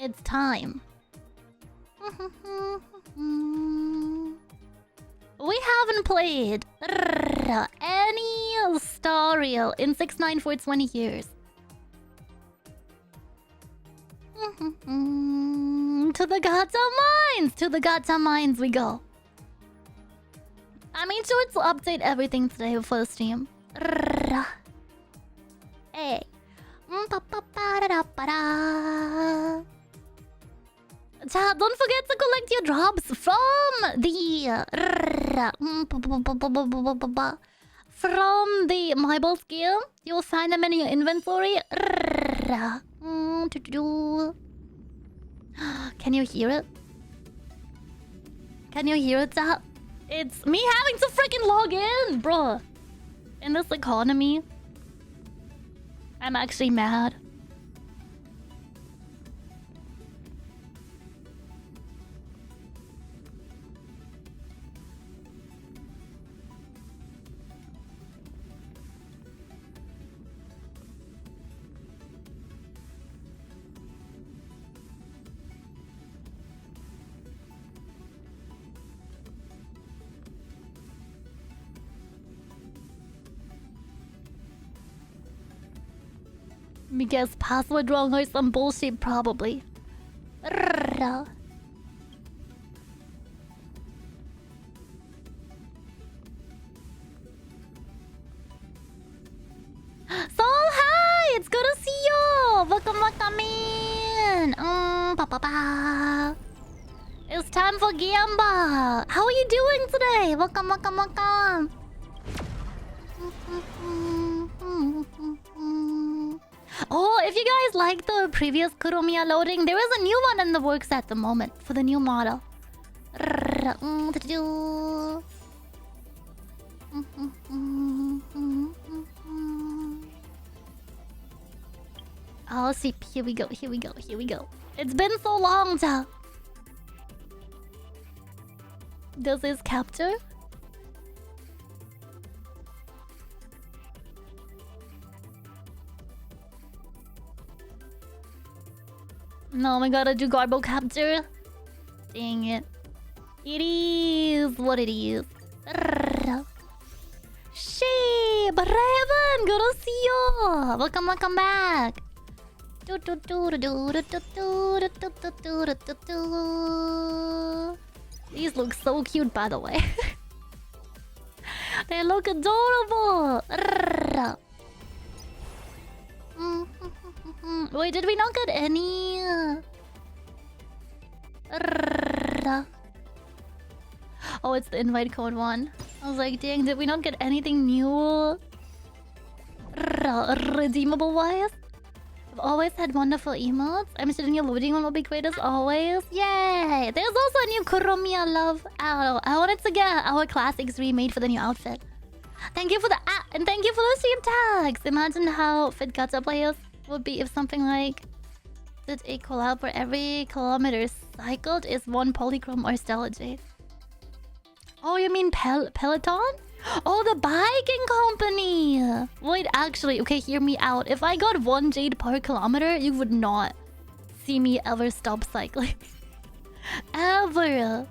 It's time. We haven't played any Star Rail in 6-9 for 20 years. To the Gata Mines! To the Gata Mines we go. I made sure to update everything today before the stream. Hey. Chat, don't forget to collect your drops from the MyBall game. You'll find them in your inventory. Can you hear it? Can you hear it, chat? It's me having to freaking log in, bro. In this economy, I'm actually mad. Me guess password wrong or some bullshit, probably. So hi, it's good to see you. Welcome in. It's time for Gamba. How are you doing today? Welcome. Oh, if you guys like the previous Kuromiya loading, there is a new one in the works at the moment for the new model. Oh, see, here we go. It's been so long, ja. Does this capture? No, we gotta do garbo capture. Dang it. It is what it is. Sheep, Raven, good to see you. Welcome back. These look so cute, by the way. They look adorable. Wait, did we not get any? Oh, it's the invite code one. I was like, dang, did we not get anything new? Redeemable wise? I've always had wonderful emotes. I'm sure the new loading one will be great as always. Yay! There's also a new Kuromiya love. I wanted to get our classics remade for the new outfit. Thank you for the app and thank you for the stream tags. Imagine how fit Gacha players would be if something like did a collab for every kilometer cycled is one polychrome or stellar jade. Oh, you mean Peloton? Oh, the biking company! Wait, actually, okay, hear me out. If I got 1 jade per kilometer, you would not see me ever stop cycling. Ever.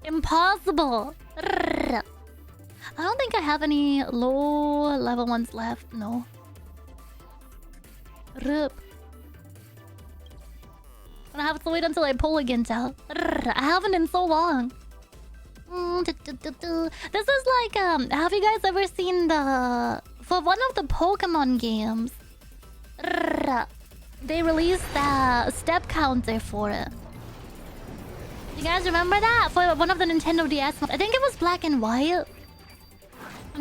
Impossible. I don't think I have any low level ones left. No. RIP. I have to wait until I pull again, Tal. I haven't in so long. This is like, have you guys ever seen the... For one of the Pokemon games, they released the step counter for it. You guys remember that? For one of the Nintendo DS. I think it was Black and White.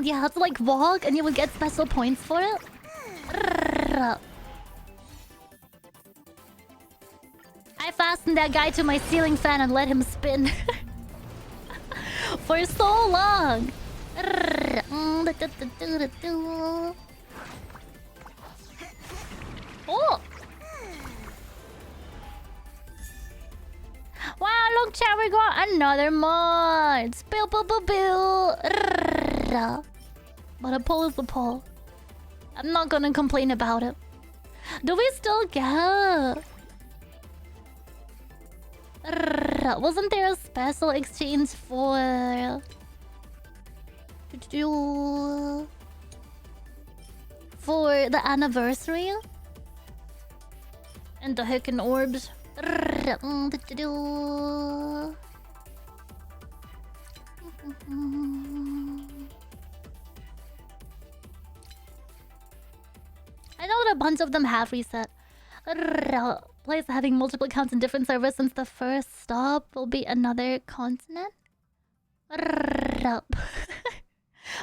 You had to like walk and you would get special points for it. I fastened that guy to my ceiling fan and let him spin. For so long. Oh! Wow, look, chat, we got another mod. Spill. But a poll is a poll. I'm not gonna complain about it. Do we still get? Wasn't there a special exchange for the anniversary? And the heckin' orbs. I know that a bunch of them have reset. Place having multiple accounts in different servers since the first stop will be another continent.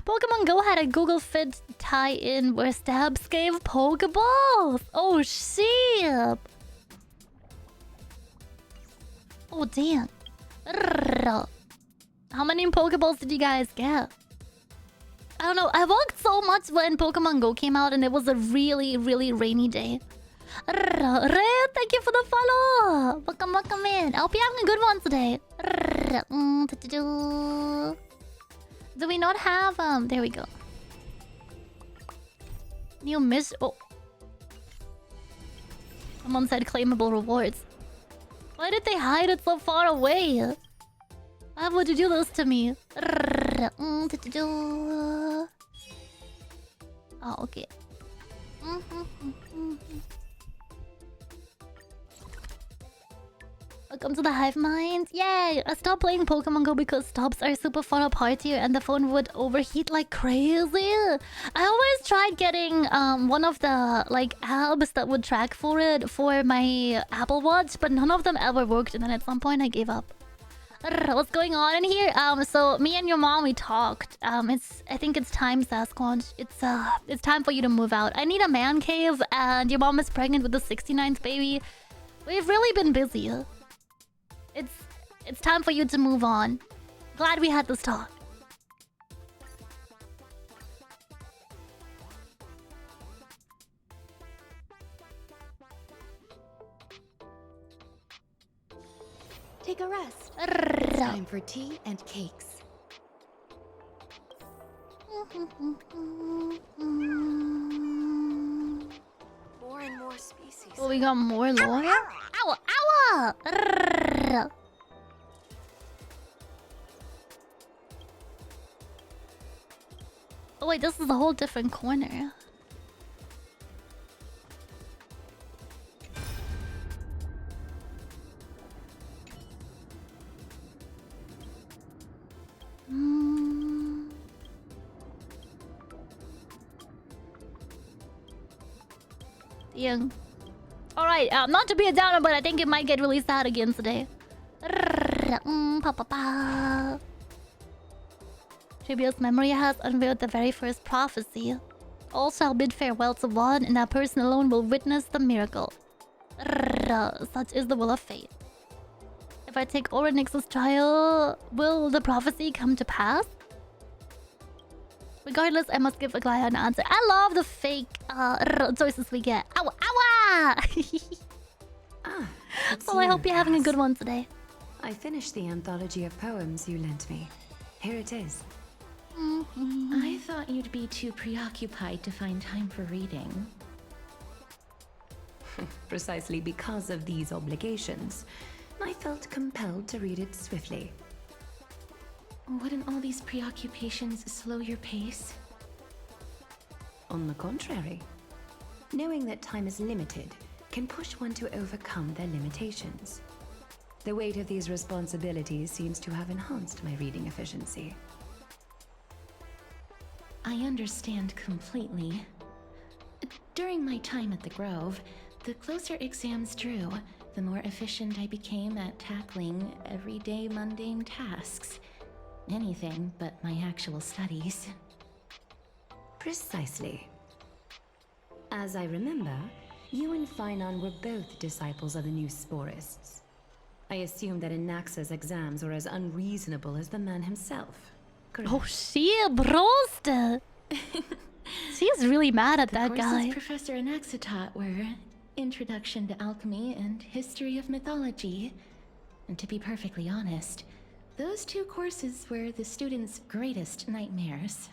Pokemon Go had a Google Fit tie-in where stabs gave Pokeballs. Oh shit! Oh damn! How many Pokeballs did you guys get? I don't know. I walked so much when Pokemon Go came out, and it was a really, really rainy day. Red, thank you for the follow. Welcome in. I hope you're having a good one today. Do we not have There we go. New miss. Oh, someone said claimable rewards. Why did they hide it so far away? Why would you do this to me? Oh, okay. Welcome to the Hive Mind. Yay! I stopped playing Pokemon Go because stops are super far apart here and the phone would overheat like crazy. I always tried getting one of the like apps that would track for it for my Apple Watch, but none of them ever worked, and then at some point I gave up. What's going on in here? So me and your mom, we talked. I think it's time, Sasquatch. It's time for you to move out. I need a man cave, and your mom is pregnant with the 69th baby. We've really been busy. It's time for you to move on. Glad we had this talk. Take a rest. It's time for tea and cakes. More and more species. Oh, we got more lore? Ow! Ow! Oh wait, this is a whole different corner. Young. Alright, not to be a downer, but I think it might get released out again today. Trivia's memory has unveiled the very first prophecy. All shall bid farewell to one, and that person alone will witness the miracle. Such is the will of fate. If I take Oryx's trial, will the prophecy come to pass? Regardless, I must give Aglaya an answer. I love the fake choices we get. Ow! Ow! Well, I hope you're having a good one today. I finished the anthology of poems you lent me. Here it is. I thought you'd be too preoccupied to find time for reading. Precisely because of these obligations, I felt compelled to read it swiftly. Wouldn't all these preoccupations slow your pace? On the contrary, knowing that time is limited can push one to overcome their limitations. The weight of these responsibilities seems to have enhanced my reading efficiency. I understand completely. During my time at the Grove, the closer exams drew, the more efficient I became at tackling everyday mundane tasks. Anything but my actual studies. Precisely. As I remember, you and Finon were both disciples of the new Sporists. I assume that Anaxa's exams were as unreasonable as the man himself. Correct? Oh shit, broster! She's really mad at that The guy. courses Professor Anaxa taught were Introduction to Alchemy and History of Mythology. And to be perfectly honest, those two courses were the students' greatest nightmares.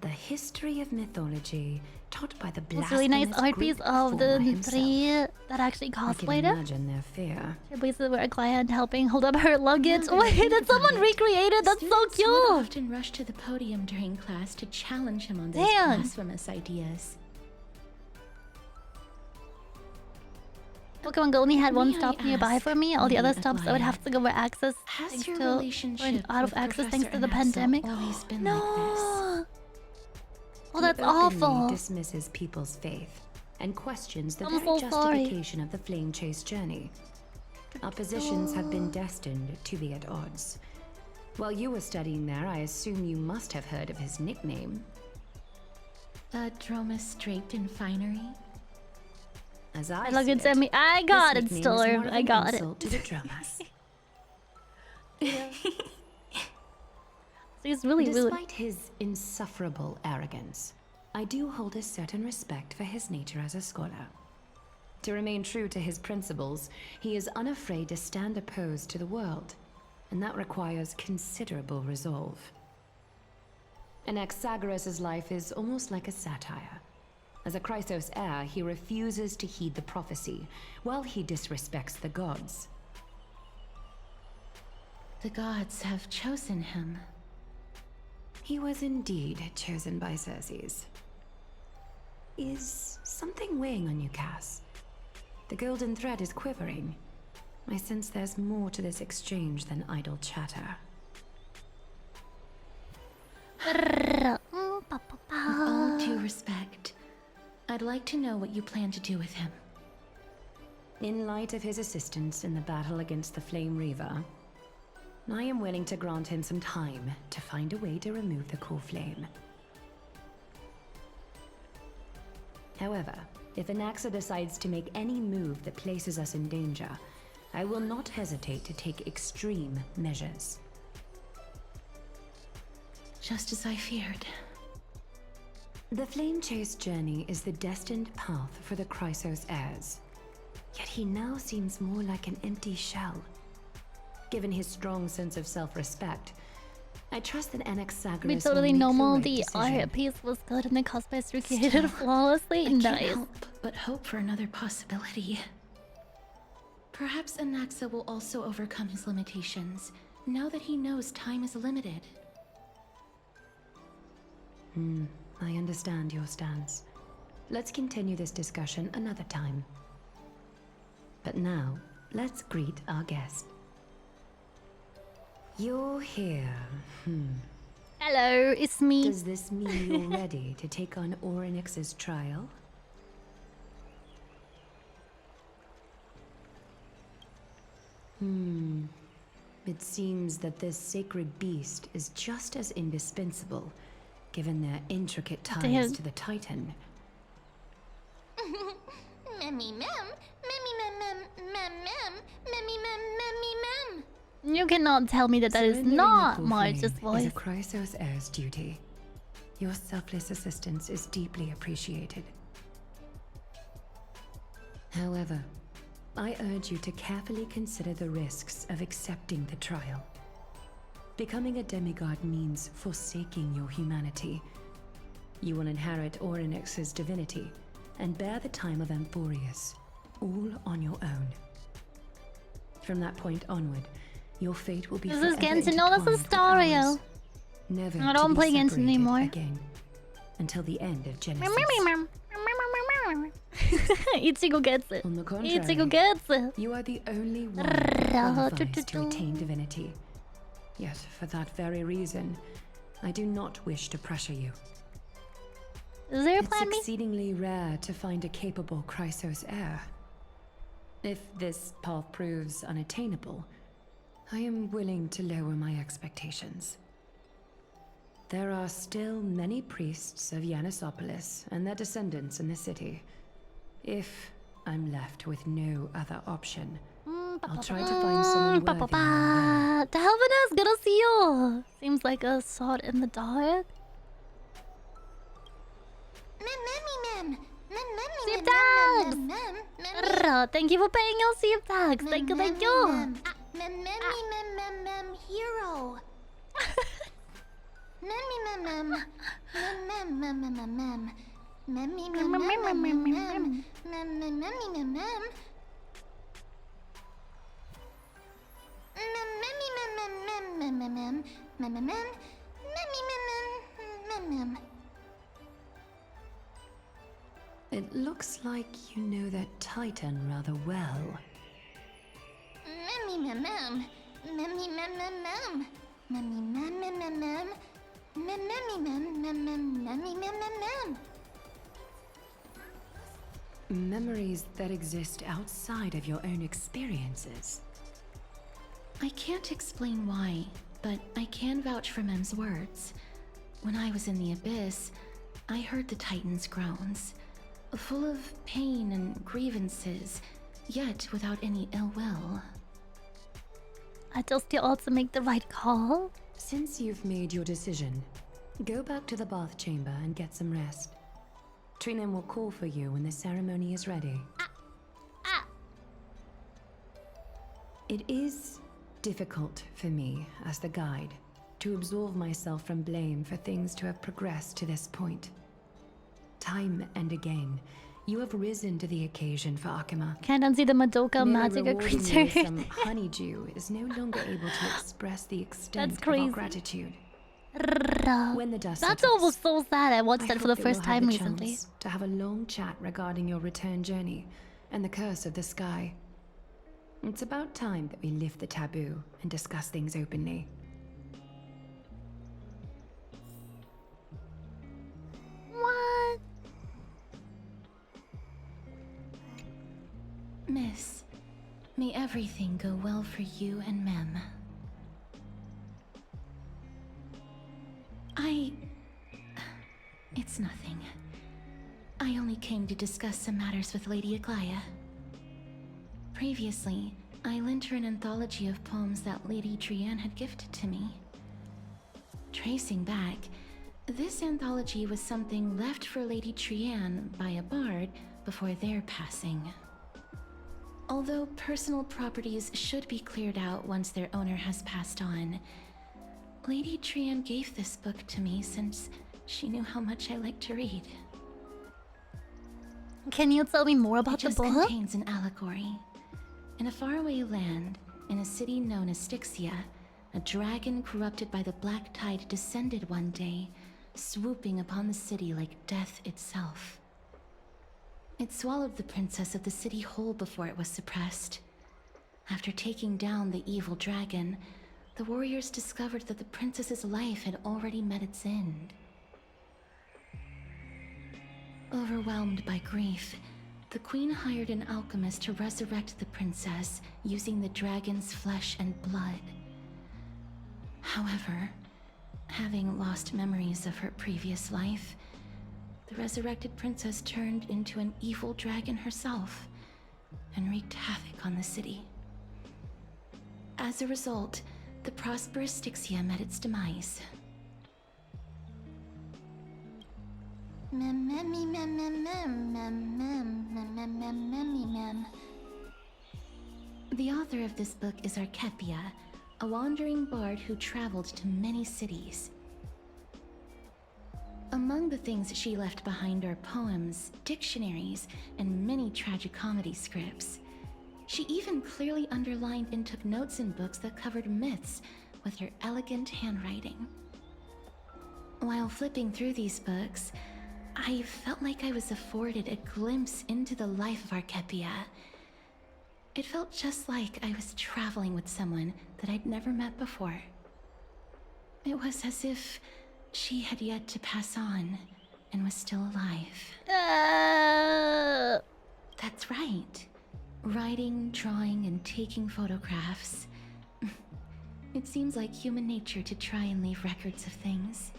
The history of mythology taught by the It's really nice blasphemous art piece Greek of the performer himself. 3 that actually I can cosplayed it. imagine their fear. Your places where a client helping hold up her luggage. Now that I Wait, think did about someone it, recreate it? That's so students would cute! often rush to the podium during class to challenge him on those Damn. blasphemous ideas. Pokemon Go only had one May I stop nearby ask, for me. All the other Lady stops I would Adlaya, have to go for access Has thanks your to relationship out of with access Professor thanks to the Anaxa pandemic. always been like this? Oh, that's He openly awful. dismisses people's faith and questions the I'm very so sorry. justification of the flame chase journey. Our positions have been destined to be at odds. While you were studying there, I assume you must have heard of his nickname. A Dromus draped in finery? As I Look see at me. I got this it, nickname is Storm. more of I an got it. insult to the Dromas. He's really rude. Despite his insufferable arrogance, I do hold a certain respect for his nature as a scholar. To remain true to his principles, he is unafraid to stand opposed to the world, and that requires considerable resolve. Anaxaaaaaaa's life is almost like a satire. As a Chrysos heir, he refuses to heed the prophecy, while he disrespects the gods. The gods have chosen him. He was indeed chosen by Circes. Is something weighing on you, Cass? The golden thread is quivering. I sense there's more to this exchange than idle chatter. With all due respect, I'd like to know what you plan to do with him. In light of his assistance in the battle against the Flame Reaver, I am willing to grant him some time to find a way to remove the core flame. However, if Anaxa decides to make any move that places us in danger, I will not hesitate to take extreme measures. Just as I feared. The Flame Chase journey is the destined path for the Chrysos heirs. Yet he now seems more like an empty shell. Given his strong sense of self-respect, I trust that Anaxaaaaaaa Be totally normal. The art piece was good and the cosplays recreated flawlessly. I can't Nice. help but hope for another possibility. Perhaps Anaxa will also overcome his limitations, now that he knows time is limited. I understand your stance. Let's continue this discussion another time. But now, let's greet our guest. You're here. Hello, it's me. Does this mean you're ready to take on Orynyx's trial? It seems that this sacred beast is just as indispensable, given their intricate ties Damn. to the Titan. Memmy mem, memmy mem mem mem mem, memmy mem memmy mem. You cannot tell me that that is Surrendering the not core March's flame voice. is a Chrysos heir's duty. Your selfless assistance is deeply appreciated. However, I urge you to carefully consider the risks of accepting the trial. Becoming a demigod means forsaking your humanity. You will inherit Orynyx's divinity and bear the time of Amphorius, all on your own. From that point onward, your fate will be This is forever Genshin. No, this is intertwined with Stario. ours. Never I to don't be play Genshin separated anymore. again, until the end of Genesis. Ichigo gets it. On the contrary, Ichigo gets it. you are the only one who qualifies to attain divinity. Yet, for that very reason, I do not wish to pressure you. Is there a It's plan B? exceedingly rare to find a capable Chrysos heir. If this path proves unattainable, I am willing to lower my expectations. There are still many priests of Yanissopolis and their descendants in the city. If I'm left with no other option, I'll try to find someone worthy among them. Delvinus, good to see you. Seems like a sword in the dark. Memmy mem, memmy Sip mem tags. mem mem. Thank you for paying your sip tags. Thank you, thank you. Memmy mem hero. Memmy mem mem It looks like you know that Titan rather well. Memories that exist outside of your own experiences. I can't explain why, but I can vouch for Mem's words. When I was in the abyss, I heard the Titan's groans, full of pain and grievances, yet without any ill will. I just you also make the right call. Since you've made your decision, go back to the bath chamber and get some rest. Trinen will call for you when the ceremony is ready. It is difficult for me, as the guide, to absolve myself from blame for things to have progressed to this point. Time and again, you have risen to the occasion for Akuma. Can't unsee the Madoka magic Merely rewarding you with creature. some honeydew is no longer able to express the extent That's of our crazy. gratitude. When the dust That's settles, almost so sad. I watched I that for hope the that first we'll have time the recently. chance to have a long chat regarding your return journey and the curse of the sky. It's about time that we lift the taboo and discuss things openly. What? Miss, may everything go well for you and Mem. It's nothing. I only came to discuss some matters with Lady Aglaia. Previously, I lent her an anthology of poems that Lady Trian had gifted to me. Tracing back, this anthology was something left for Lady Trian by a bard before their passing. Although personal properties should be cleared out once their owner has passed on, Lady Trian gave this book to me since she knew how much I like to read. Can you tell me more about It just the book? contains an allegory. In a faraway land, in a city known as Styxia, a dragon corrupted by the black tide descended one day, swooping upon the city like death itself. It swallowed the princess of the city whole before it was suppressed. After taking down the evil dragon, the warriors discovered that the princess's life had already met its end. Overwhelmed by grief, the queen hired an alchemist to resurrect the princess using the dragon's flesh and blood. However, having lost memories of her previous life, the resurrected princess turned into an evil dragon herself and wreaked havoc on the city. As a result, the prosperous Styxia met its demise. The author of this book is Archepia, a wandering bard who traveled to many cities. Among the things she left behind are poems, dictionaries, and many tragicomedy scripts. She even clearly underlined and took notes in books that covered myths with her elegant handwriting. While flipping through these books, I felt like I was afforded a glimpse into the life of Archepia. It felt just like I was traveling with someone that I'd never met before. It was as if she had yet to pass on and was still alive. That's right. Writing, drawing, and taking photographs. It seems like human nature to try and leave records of things.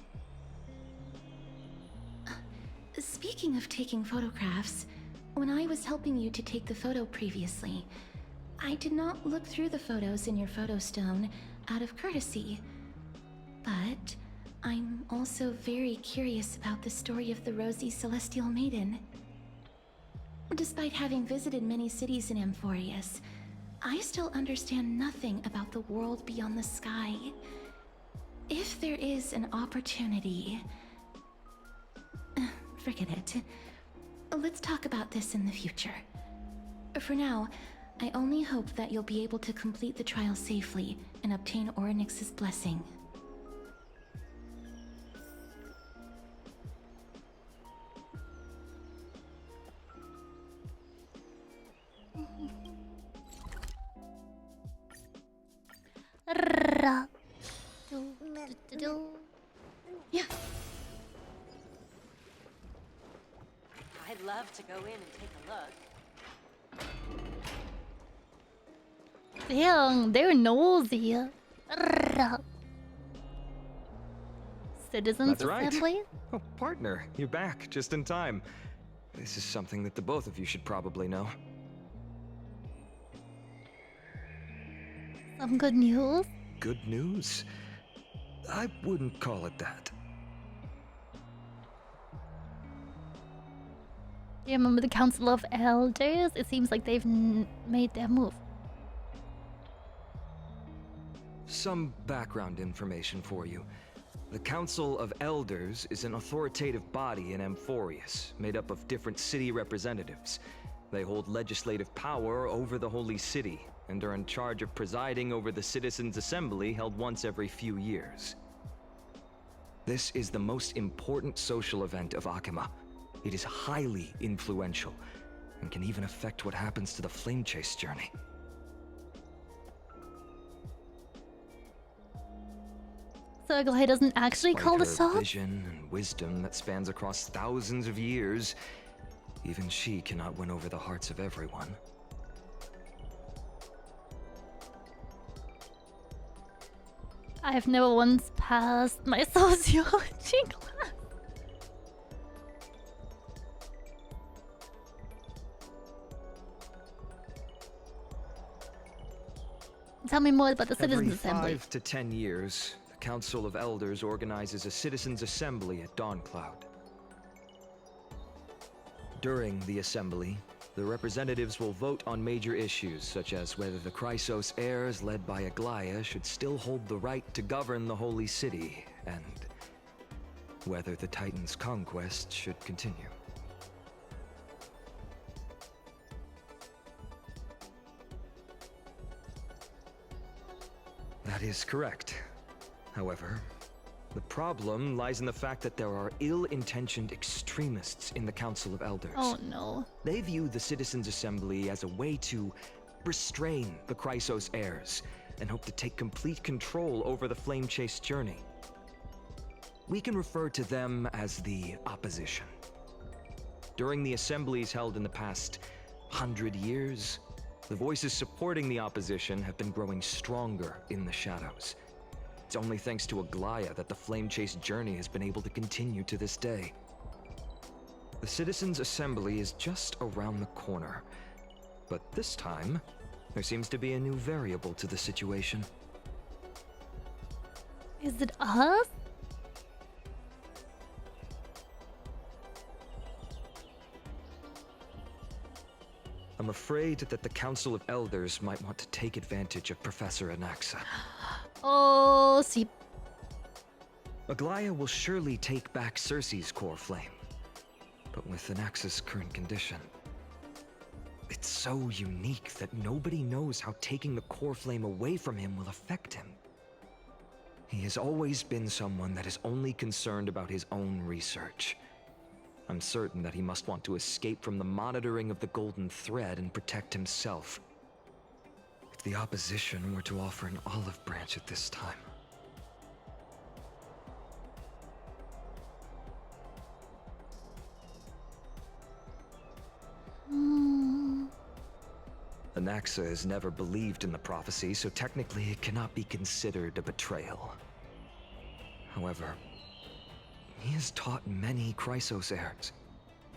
Speaking of taking photographs, when I was helping you to take the photo previously, I did not look through the photos in your photo stone out of courtesy. But I'm also very curious about the story of the Rosy Celestial Maiden. Despite having visited many cities in Amphorius, I still understand nothing about the world beyond the sky. If there is an opportunity, forget it. Let's talk about this in the future. For now, I only hope that you'll be able to complete the trial safely and obtain Orynyx's blessing. Yeah. I'd love to go in and take a look. Damn, they're nosy. Citizens That's right. Assembly? Oh, partner, you're back just in time. This is something that the both of you should probably know. Some good news? Good news? I wouldn't call it that. Do you remember the Council of Elders? It seems like they've made their move. Some background information for you. The Council of Elders is an authoritative body in Amphorius, made up of different city representatives. They hold legislative power over the Holy City, and are in charge of presiding over the Citizens' Assembly held once every few years. This is the most important social event of Akima. It is highly influential, and can even affect what happens to the Flame Chase journey. So Glide doesn't actually Despite call the her shots? vision and wisdom that spans across thousands of years, even she cannot win over the hearts of everyone. I've never once passed my sociology class. Tell me more about the Citizens Assembly. Every 5 to 10 years, the Council of Elders organizes a Citizens' Assembly at Dawncloud. During the assembly, the representatives will vote on major issues, such as whether the Chrysos heirs led by Aglaya should still hold the right to govern the Holy City, and whether the Titan's conquest should continue. That is correct. However, the problem lies in the fact that there are ill-intentioned extremists in the Council of Elders. Oh no. They view the Citizens' Assembly as a way to restrain the Chrysos heirs and hope to take complete control over the Flame Chase journey. We can refer to them as the opposition. During the assemblies held in the past 100 years, the voices supporting the opposition have been growing stronger in the shadows. It's only thanks to Aglaya that the Flame Chase journey has been able to continue to this day. The Citizens' Assembly is just around the corner, but this time, there seems to be a new variable to the situation. Is it us? I'm afraid that the Council of Elders might want to take advantage of Professor Anaxaaaaaaa. Oh, see. Aglaya will surely take back Circe's core flame, but with Anaxa's current condition, it's so unique that nobody knows how taking the core flame away from him will affect him. He has always been someone that is only concerned about his own research. I'm certain that he must want to escape from the monitoring of the Golden Thread and protect himself. If the opposition were to offer an olive branch at this time. Anaxaaaaaaa has never believed in the prophecy, so technically it cannot be considered a betrayal. However, he has taught many Chrysos heirs,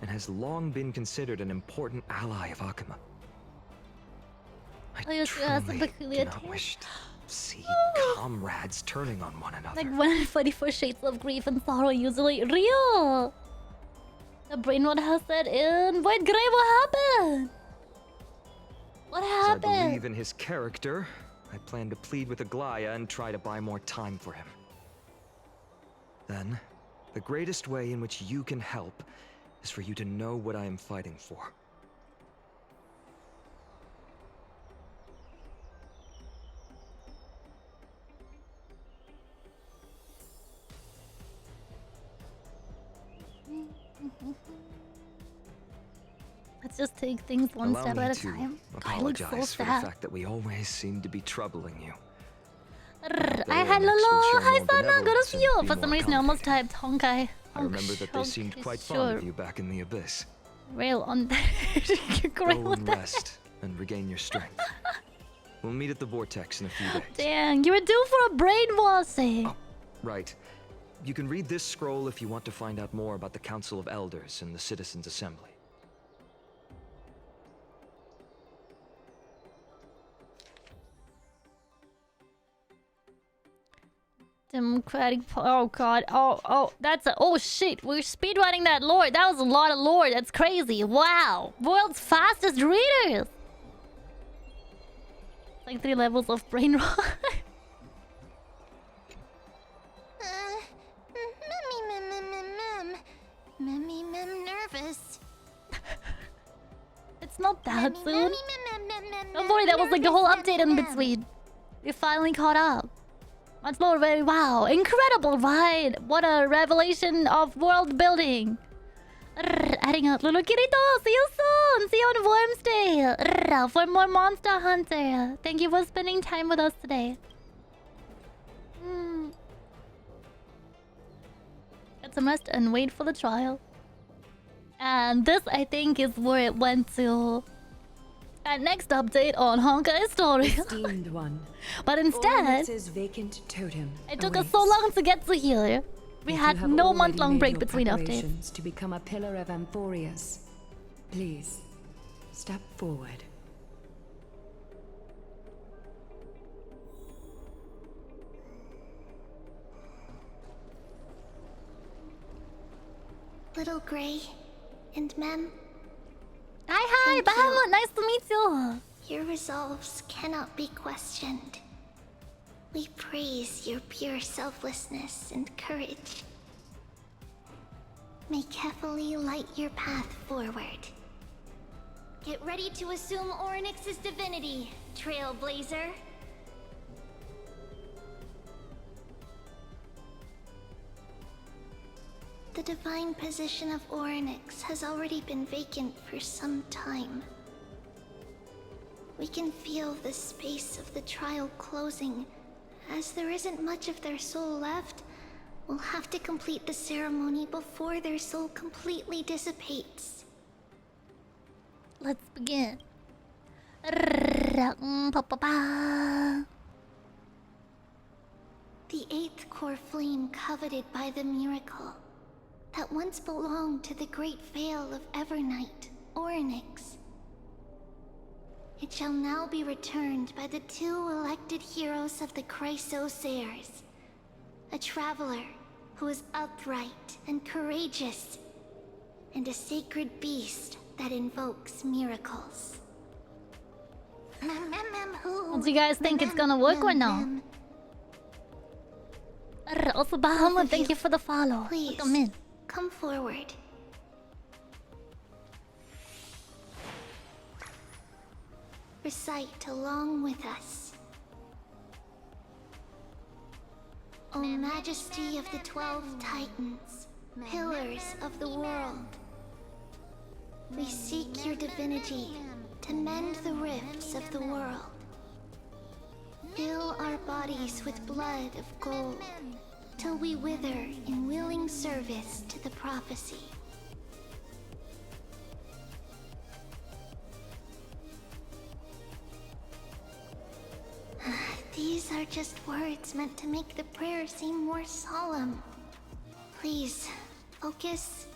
and has long been considered an important ally of Akima. Oh, yes, I yes, truly the peculiar cannot taste. wish to see comrades turning on one another. Like 144 shades of grief and sorrow usually real. The brain rot has set in. Void Grey, what happened? What As I happened? believe in his character, I plan to plead with Aglaya and try to buy more time for him. Then, the greatest way in which you can help is for you to know what I am fighting for. Let's just take things one Allow step me at a to time. God, it looks so apologize for the sad. fact that we always seem to be troubling you. I had Onyx will Lolo. show Hi, more Sana. Good to benevolence see and you. be For some more reason, I almost accommodating. typed Honkai. I remember that they seemed quite fond of you back in the Abyss. Rail on that. Go Rail on and that. rest and regain your strength. We'll meet at the Vortex in a few days. Dang, you were due for a brainwashing. Oh, right. You can read this scroll if you want to find out more about the Council of Elders and the Citizens' Assembly. Democratic. Oh god. Oh, that's a. Oh shit. We're speedrunning that lore. That was a lot of lore. That's crazy. Wow. World's fastest readers. Like 3 levels of brain rot. Mem, nervous. It's not that soon. Don't worry, that was like the whole update in between. We finally caught up. Much more very wow. Incredible, right? What a revelation of world building. Adding up little Kirito. See you soon. See you on Worms Day. For more Monster Hunter. Thank you for spending time with us today. Get some rest and wait for the trial. And this, I think, is where it went to. And next update on Honkai story. Esteemed one. But instead, Ornix's vacant totem it took us awaits. so long to get to here. We If had you have no already month-long made break your between updates. preparations to become a pillar of Amphorius, please step forward. Little Gray and Mem, Hi, Thank you. Bahamut. Nice to meet you. your resolves cannot be questioned. We praise your pure selflessness and courage. May Kefali light your path forward. Get ready to assume Ornyx's divinity, Trailblazer. The divine position of Ornyx has already been vacant for some time. We can feel the space of the trial closing. As there isn't much of their soul left, we'll have to complete the ceremony before their soul completely dissipates. Let's begin. The 8th core flame coveted by the miracle that once belonged to the great Vale of Evernight, Ornyx. It shall now be returned by the 2 elected heroes of the Chrysos heirs. A traveler who is upright and courageous, and a sacred beast that invokes miracles. What do you guys think, it's gonna work or no? Also, Bahamut, thank you for the follow. Please, Welcome in. come forward. Recite along with us. O Majesty of the 12 Titans, pillars of the world, we seek your divinity to mend the rifts of the world. Fill our bodies with blood of gold, till we wither in willing service to the prophecy. These are just words meant to make the prayer seem more solemn. Please, focus.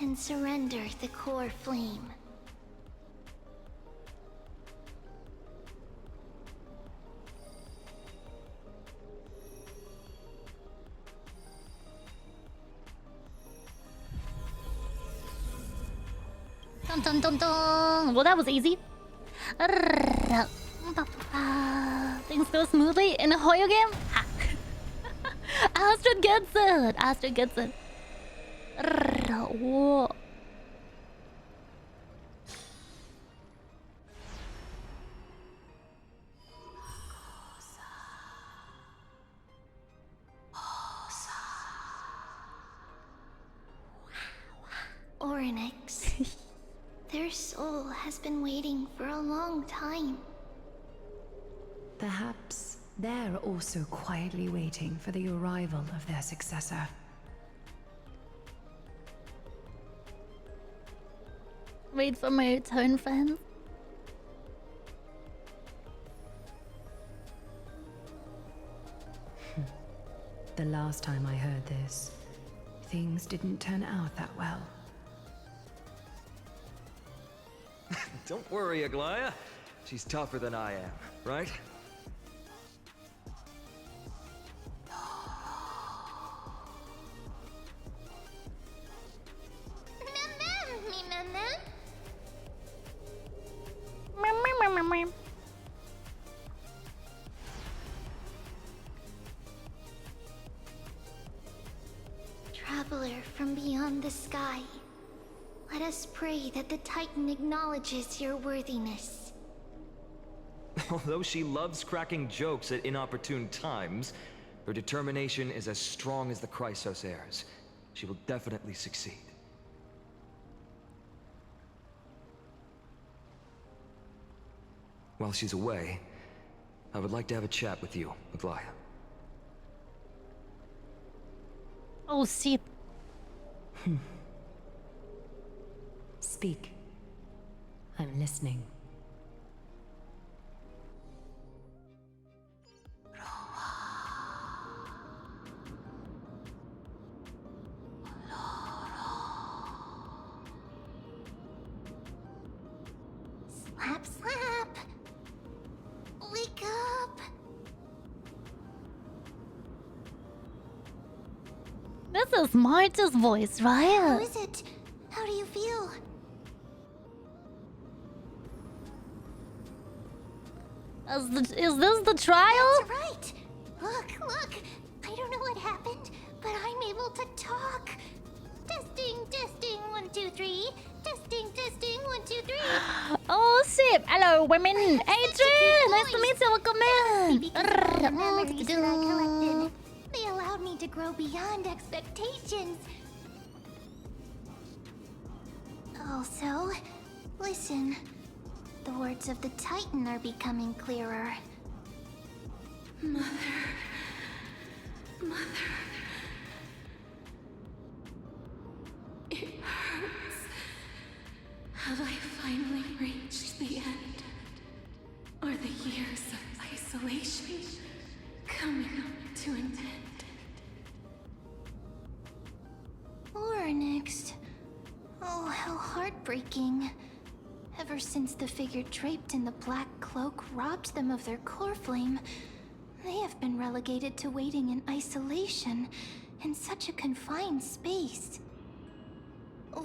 And surrender the core flame. Dun dun dun dun. Well, that was easy. Things go smoothly in a Hoyo game? Ha. Astrid gets it. Astrid gets it. Whoa. Oryx. Their soul has been waiting for a long time. Perhaps they're also quietly waiting for the arrival of their successor. Wait for my return, friends. The last time I heard this, things didn't turn out that well. Don't worry, Aglaya. She's tougher than I am, right? Traveler from beyond the sky, let us pray that the Titan acknowledges your worthiness. Although she loves cracking jokes at inopportune times, her determination is as strong as the Chrysos heirs. She will definitely succeed. While she's away, I would like to have a chat with you, Aglaya. Oh, sip. Speak. I'm listening. Slap, slap! Wake up! This is Marta's voice, How right? is it? How do you feel? Is this the trial? That's right! Look! I don't know what happened, but I'm able to talk! Testing, 1, 2, 3. Testing, 1, 2, 3. Oh, sip. Hello, women. Adrian, nice to voice. meet you. Welcome in. Because of all the memories that I collected, they allowed me to grow beyond expectations. Also, listen. The words of the Titan are becoming clearer. Mother. It hurts. Have I finally reached the end? Are the years of isolation coming to an end? Oryx. Oh, how heartbreaking. Ever since the figure draped in the black cloak robbed them of their core flame, they have been relegated to waiting in isolation in such a confined space.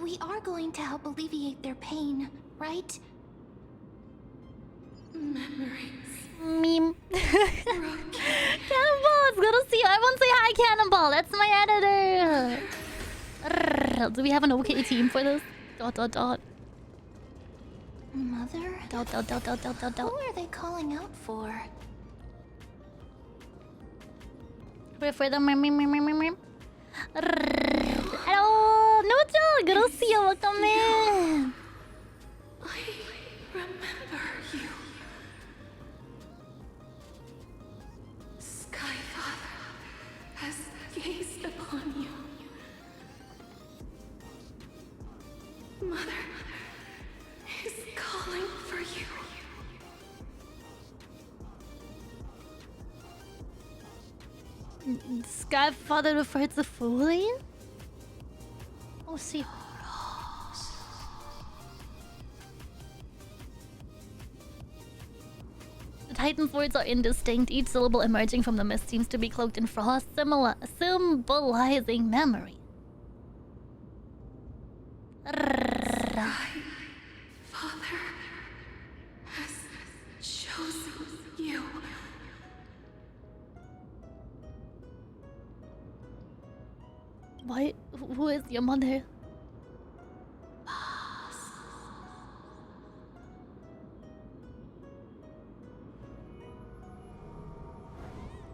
We are going to help alleviate their pain, right? Memories. Meme. Cannonball, it's good to see you. Everyone say hi, Cannonball. That's my editor. Do we have an okay team for this? ... Mother? Who are they calling out for? Wait for the Hello, Nucha. Good to see you. Welcome in. I remember you. Skyfather has gazed upon you. Mother is calling for you. Skyfather referred to fully? Oh, see. The Titan's words are indistinct. Each syllable emerging from the mist seems to be cloaked in frost, symbolizing memory. Father has chosen you. Why? Who is your mother?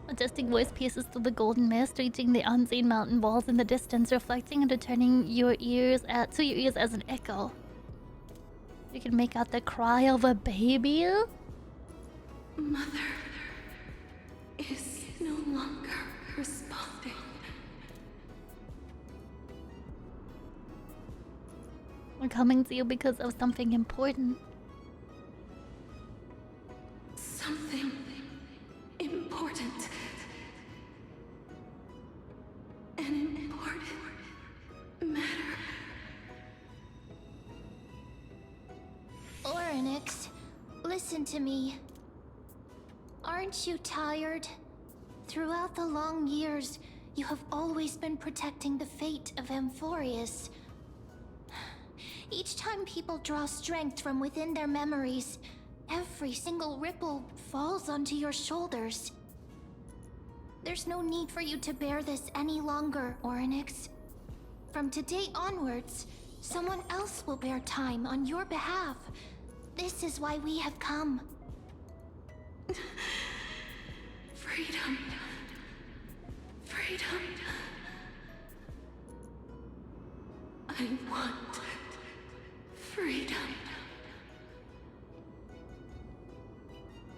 Majestic voice pierces through the golden mist, reaching the unseen mountain walls in the distance, reflecting and returning to your ears as an echo. You can make out the cry of a baby. Mother is no longer responding. We're coming to you because of something important. Something important. An important matter. Oryx, listen to me. Aren't you tired? Throughout the long years, you have always been protecting the fate of Amphorius. Each time people draw strength from within their memories, every single ripple falls onto your shoulders. There's no need for you to bear this any longer, Oryx. From today onwards, someone else will bear time on your behalf. This is why we have come. Freedom. Freedom. I want freedom.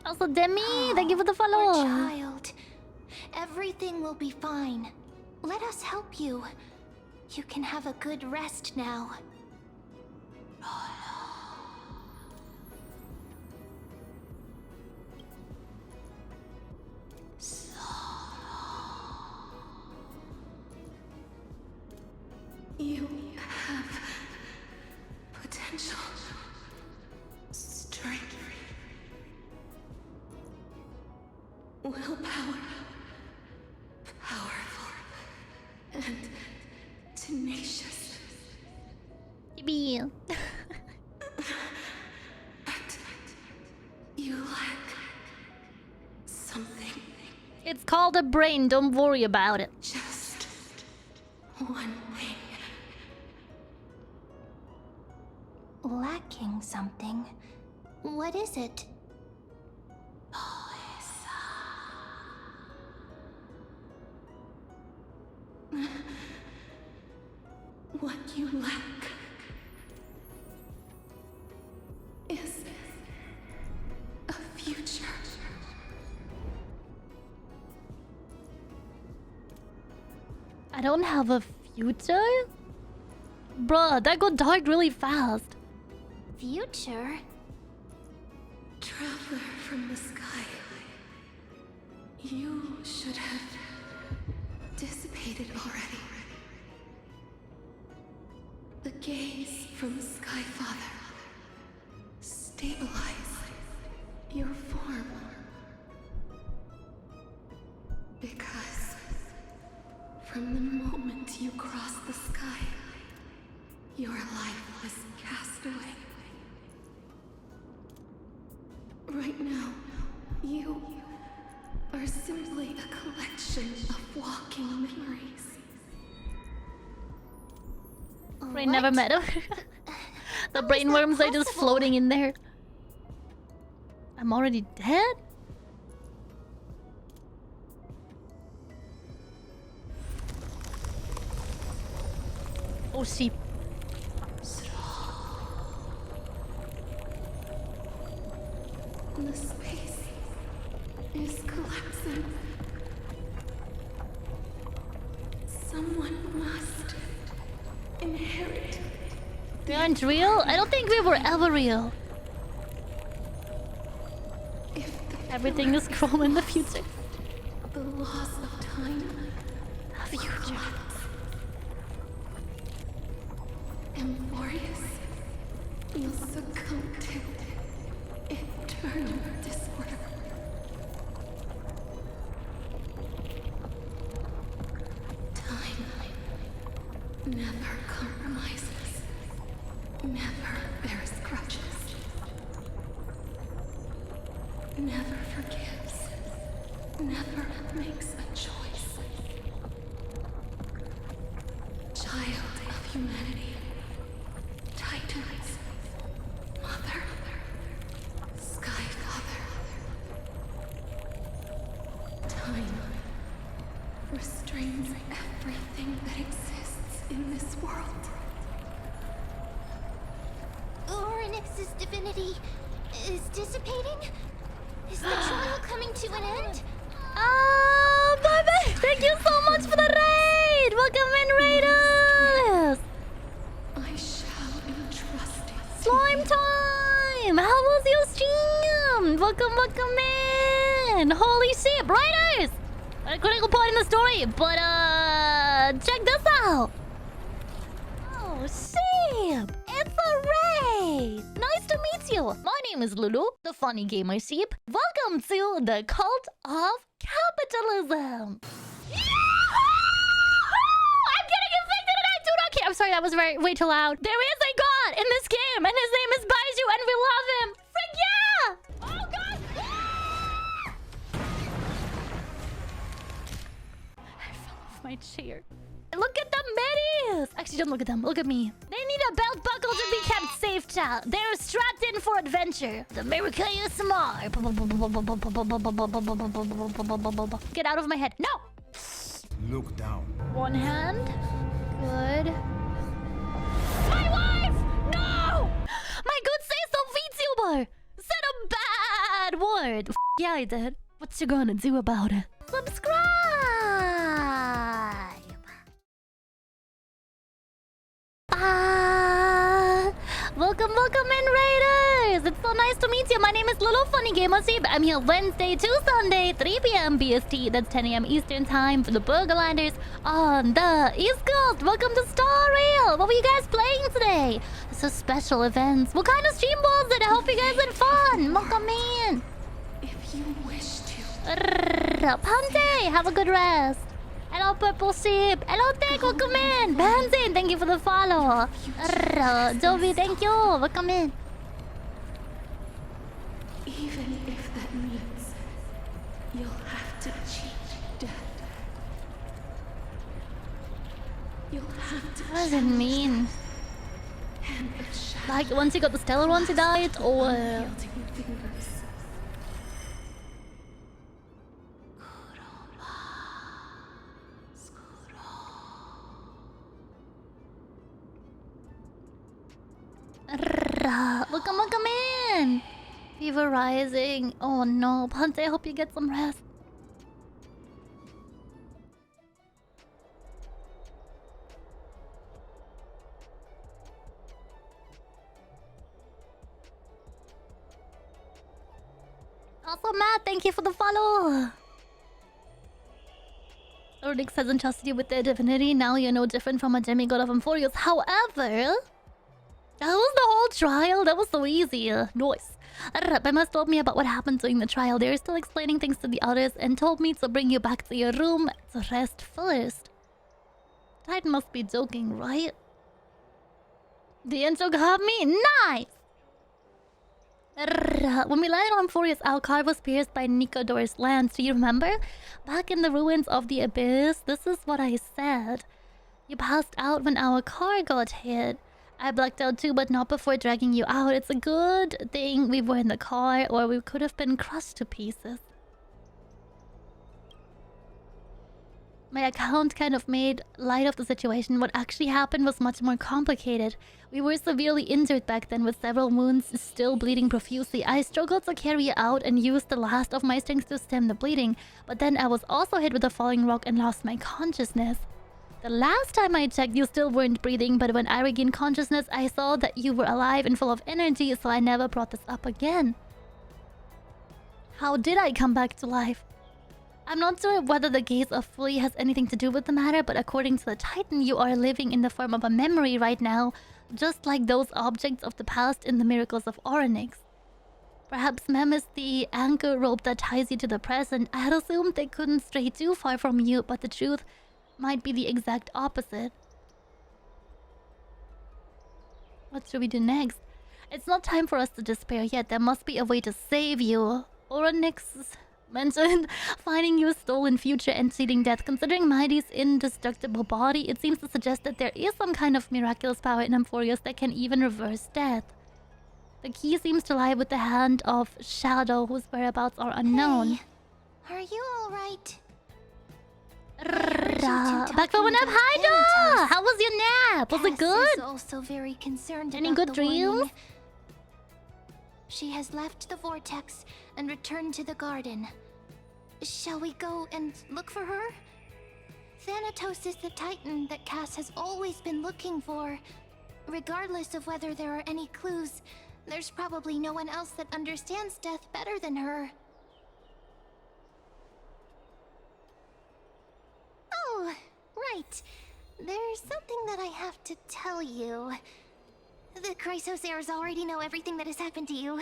Also, Demi, thank you for the Our follow. child, everything will be fine. Let us help you. You can have a good rest now. You have potential, strength, willpower, powerful, and tenacious. Baby. But you lack something. It's called a brain, don't worry about it. Just one thing. Lacking something. What is it? What you lack is a future. I don't have a future? Bruh, that got dark really fast. Future? Traveler from the sky. You should have dissipated already. The gaze from Sky Father. Stabilize your form. Because from the moment you crossed the sky, your life was cast away. Right now, you are simply a collection of walking memories. Brain never met him. The brain worms are just floating in there. I'm already dead? Oh, sheep. The space is collapsing. Someone must inherit. We aren't real? I don't think we were ever real. If Everything is chrome in the future. the laws of time Future. Amphorius, you'll succumb to eternal disorder. Time never compromises, never bears grudges, never forgives, never makes a choice. restrains everything that exists in this world. Oryx's divinity is dissipating? Is the trial coming to an end? Bye-bye! Thank you so much for the raid! Welcome in, raiders! I shall entrust it. Slime time! How was your stream? Welcome in! Holy shit, raiders! A critical point in the story, but check this out! Oh shit! It's a raid! Nice to meet you! My name is Lulu, the funny gamer sheep. Welcome to the cult of capitalism! I'm getting infected and I do not care! I'm sorry, that was way too loud. There is a god in this game and his name is Baiju and we love him! Frick yeah! Oh god! I fell off my chair. Look at the middies! Actually, don't look at them. Look at me. They need a belt buckle to be kept safe, child. They're strapped in for adventure. The America is smart. Get out of my head. No! Look down. One hand. Good. My wife! No! My good say-so VTuber said a bad word. Yeah, I did. What you gonna do about it? Subscribe! Welcome in, raiders! It's so nice to meet you. My name is Little Funny Gamer Sheep. I'm here Wednesday to Sunday, 3 p.m. BST. That's 10 a.m. Eastern Time for the Burgerlanders on the East Coast. Welcome to Star Rail. What were you guys playing today? This is special events. What kind of stream was it? I hope you guys had fun. Welcome in. If you wish to. Pante, have a good rest. Hello, Purple Sheep. Hello, Tech. Welcome in. Benson, thank you for the follow. Jovi, thank you. Welcome in. Even if that means you'll have to cheat death. You'll have to. What does it mean? Like, once you got the stellar ones, you died, or... Fingers. Welcome in! Fever rising. Oh no, Pante, I hope you get some rest. Also, Matt, thank you for the follow. Onyx has entrusted you with their divinity. Now you're no different from a demigod of Amphorius. However, that was the whole trial. That was so easy. Nice. Bema told me about what happened during the trial. They were still explaining things to the others and told me to bring you back to your room to rest first. Titan must be joking, right? The intro got me. Nice! When we landed on Amphorius, our car was pierced by Nicodor's lance. Do you remember? Back in the ruins of the abyss, this is what I said. You passed out when our car got hit. I blacked out too, but not before dragging you out. It's a good thing we were in the car, or we could have been crushed to pieces. My account kind of made light of the situation. What actually happened was much more complicated. We were severely injured back then with several wounds still bleeding profusely. I struggled to carry it out and used the last of my strength to stem the bleeding. But then I was also hit with a falling rock and lost my consciousness. The last time I checked, you still weren't breathing, but when I regained consciousness, I saw that you were alive and full of energy, so I never brought this up again. How did I come back to life? I'm not sure whether the gaze of Fully has anything to do with the matter, but according to the Titan, you are living in the form of a memory right now, just like those objects of the past in the miracles of Onyx. Perhaps Mem is the anchor rope that ties you to the present. I had assumed they couldn't stray too far from you, but the truth might be the exact opposite. What should we do next? It's not time for us to despair yet. There must be a way to save you. Onyx mentioned finding your stolen future and cheating death. Considering Mighty's indestructible body, it seems to suggest that there is some kind of miraculous power in Amphorius that can even reverse death. The key seems to lie with the hand of Shadow, whose whereabouts are unknown. Hey, are you alright? Back from a nap. Hi, Da! How was your nap? Was it good? Is also very concerned Any about good the dreams? warning. She has left the vortex and returned to the garden. Shall we go and look for her? Thanatos is the titan that Cass has always been looking for. Regardless of whether there are any clues, there's probably no one else that understands death better than her. Oh, right. There's something that I have to tell you. The Chrysos heirs already know everything that has happened to you.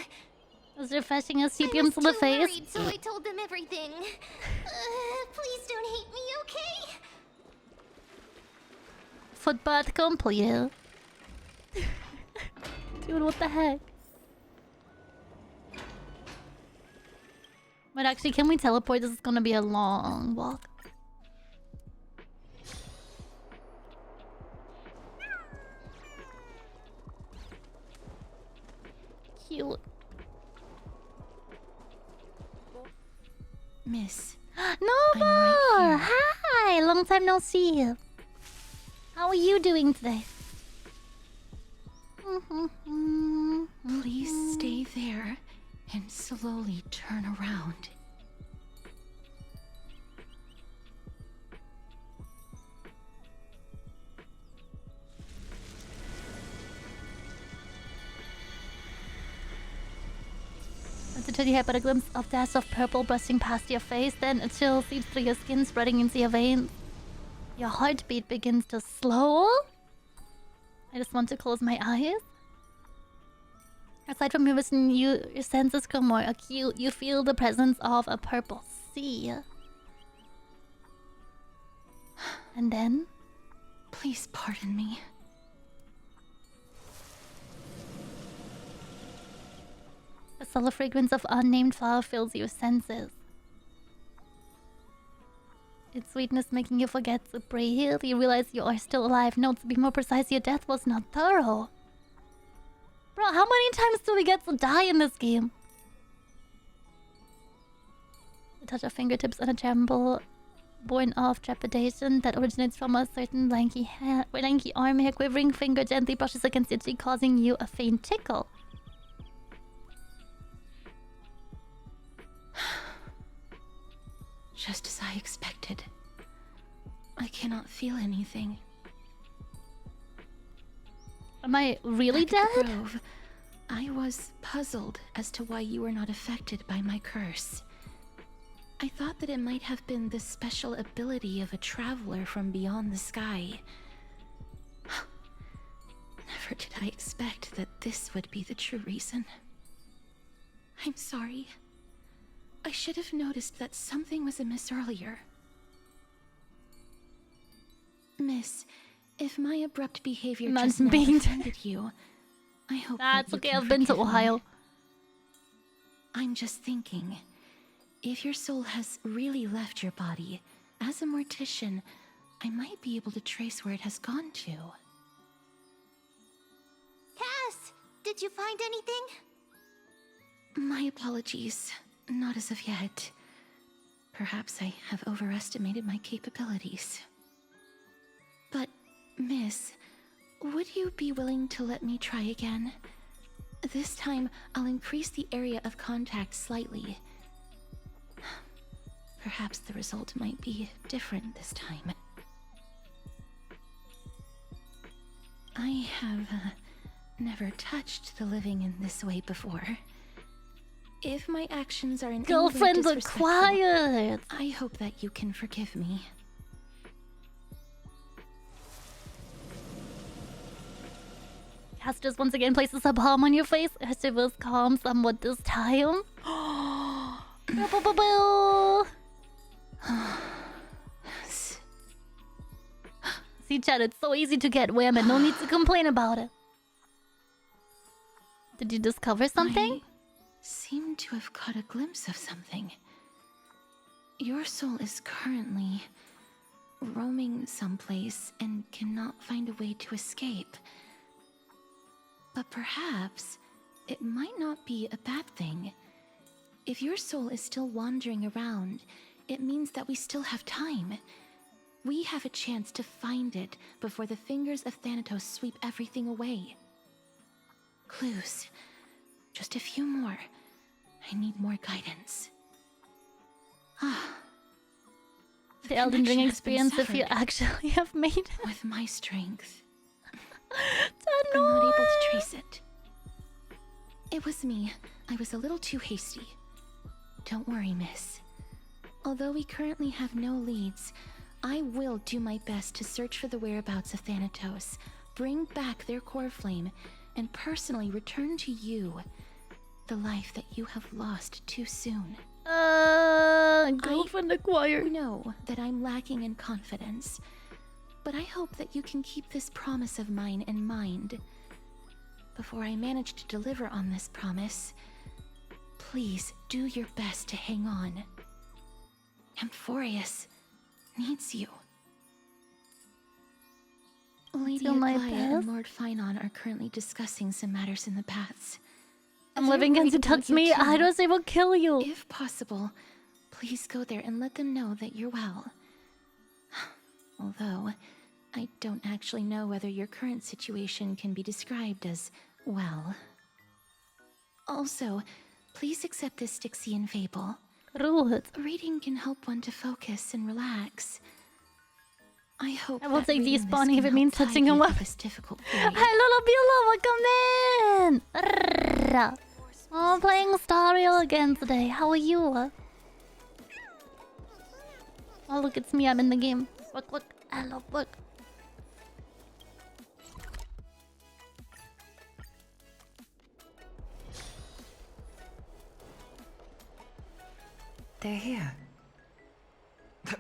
Was refreshing a CPM to the face. Worried, so I told them everything. Please don't hate me, okay? Footbath completed. Dude, what the heck? But actually, can we teleport? This is gonna be a long walk. Cute. Miss, Nova! right here. Hi! Long time no see. How are you doing today? please stay there and slowly turn around. Until you have but a glimpse of dash of purple brushing past your face, then a chill seeps through your skin, spreading into your veins. Your heartbeat begins to slow. I just want to close my eyes. Aside from your vision, your senses grow more acute. You feel the presence of a purple sea. And then... Please pardon me. the subtle fragrance of unnamed flower fills your senses. Its sweetness making you forget to breathe. You realize you are still alive. No, to be more precise, your death was not thorough. Bro, how many times do we get to die in this game? The touch of fingertips and a tremble born of trepidation that originates from a certain lanky arm hair. Quivering finger gently brushes against your cheek, causing you a faint tickle. Just as I expected. I cannot feel anything. Am I really Back at the dead? Grove, I was puzzled as to why you were not affected by my curse. I thought that it might have been the special ability of a traveler from beyond the sky. Never did I expect that this would be the true reason. I'm sorry. I should have noticed that something was amiss earlier. Miss, if my abrupt behavior Not just now being offended you, I hope That's that you okay, can I've been to forgive me. Ohio. I'm just thinking, if your soul has really left your body, as a mortician, I might be able to trace where it has gone to. Cass, did you find anything? My apologies. Not as of yet. Perhaps I have overestimated my capabilities. But, Miss, would you be willing to let me try again? This time, I'll increase the area of contact slightly. Perhaps the result might be different this time. I have never touched the living in this way before. If my actions are in any way Girlfriends disrespectful, acquired. I hope that you can forgive me. Cass just once again places a palm on your face. Her shivers calm somewhat this time. See, chat, it's so easy to get women. No need to complain about it. Did you discover something? I seem to have caught a glimpse of something. Your soul is currently roaming someplace and cannot find a way to escape. But perhaps it might not be a bad thing. If your soul is still wandering around, it means that we still have time. We have a chance to find it before the fingers of Thanatos sweep everything away. Clues. Just a few more. I need more guidance. The Elden Ring connection has been experience if you severed. actually have made it. With my strength, I'm I'm not able to trace it. It was me. I was a little too hasty. Don't worry, miss. Although we currently have no leads, I will do my best to search for the whereabouts of Thanatos, bring back their core flame, and personally return to you the life that you have lost too soon. Girlfriend acquired. I know that I'm lacking in confidence, but I hope that you can keep this promise of mine in mind. Before I manage to deliver on this promise, please do your best to hang on. Amphorius needs you. Lady Do my Aglaia and best. Lord Finon are currently discussing some matters in the paths. I'm They're living worried against about touch you me. too. I don't say will kill you. If possible, please go there and let them know that you're well. Although, I don't actually know whether your current situation can be described as well. Also, please accept this Styxian fable. Rude. Reading can help one to focus and relax. I hope I will that take reading this despawning if can it means help touching tide him you up. through this difficult period. Hi, Lula Beulah, welcome in. Oh, I'm playing Stario again today. How are you? Oh, look, it's me. I'm in the game. Look. I love look. They're here.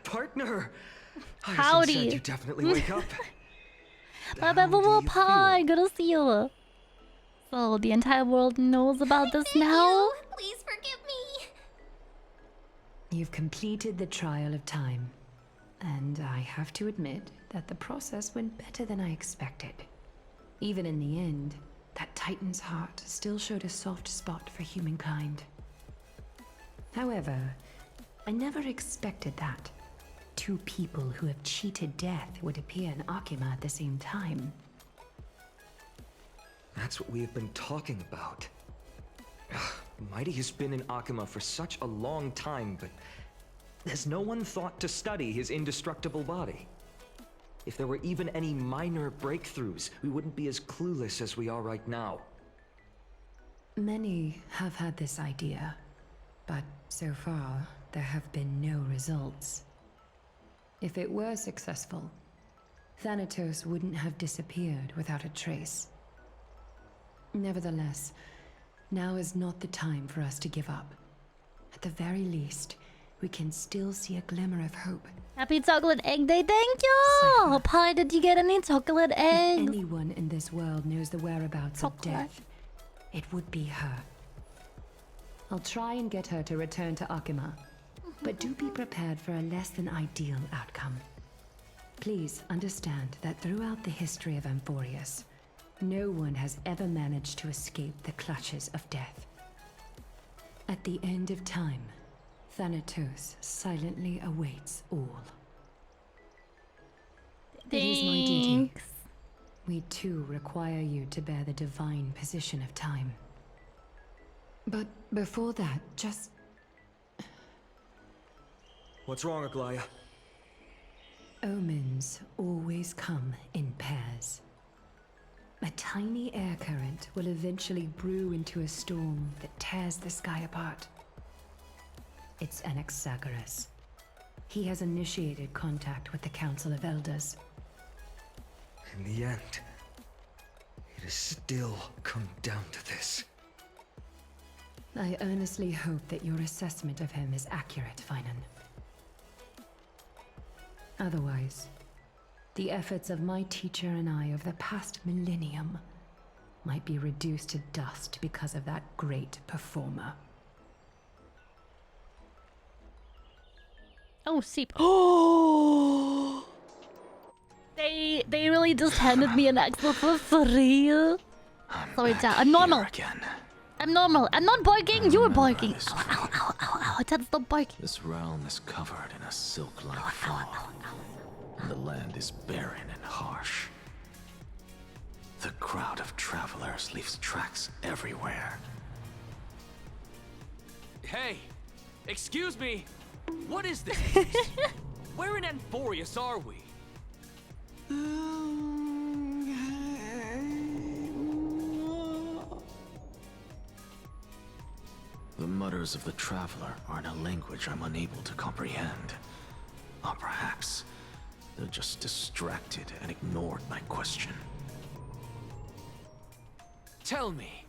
Partner! Howdy. Said you definitely wake up. Bye, How do you Pie. feel? Good to see you. So, the entire world knows about this now? Please forgive me. You've completed the trial of time. And I have to admit that the process went better than I expected. Even in the end, that Titan's heart still showed a soft spot for humankind. However, I never expected that. Two people who have cheated death would appear in Akima at the same time. That's what we have been talking about. Mighty has been in Akima for such a long time, but has no one thought to study his indestructible body? If there were even any minor breakthroughs, we wouldn't be as clueless as we are right now. Many have had this idea, but so far, there have been no results. If it were successful, Thanatos wouldn't have disappeared without a trace. Nevertheless, now is not the time for us to give up. At the very least, we can still see a glimmer of hope. Happy chocolate egg day. Thank you. Cypher. Pie, did you get any chocolate If eggs? anyone in this world knows the whereabouts of Chocolate. death, it would be her. I'll try and get her to return to Akima, but do be prepared for a less than ideal outcome. Please understand that throughout the history of Amphorius, no one has ever managed to escape the clutches of death. At the end of time, Thanatos silently awaits all. It is my duty. Thanks. We too require you to bear the divine position of time. But before that, just... What's wrong, Aglaia? Omens always come in pairs. A tiny air current will eventually brew into a storm that tears the sky apart. It's Anaxaaaaaaa. He has initiated contact with the Council of Elders. In the end, it has still come down to this. I earnestly hope that your assessment of him is accurate, Finan. Otherwise, the efforts of my teacher and I over the past millennium might be reduced to dust because of that great performer. Oh, Seep. Oh! They really just handed me an Axel for free. Sorry, chat. I'm normal. Again. I'm normal. I'm not barking. You were barking. This Ow, ow, ow, ow, ow. it's at the bark. This realm is covered in a silk-like fog, and the land is barren and harsh. The crowd of travelers leaves tracks everywhere. Hey! Excuse me! What is this place? Where in Anforius are we? The mutters of the traveler are in a language I'm unable to comprehend. Or perhaps they're just distracted and ignored my question. Tell me,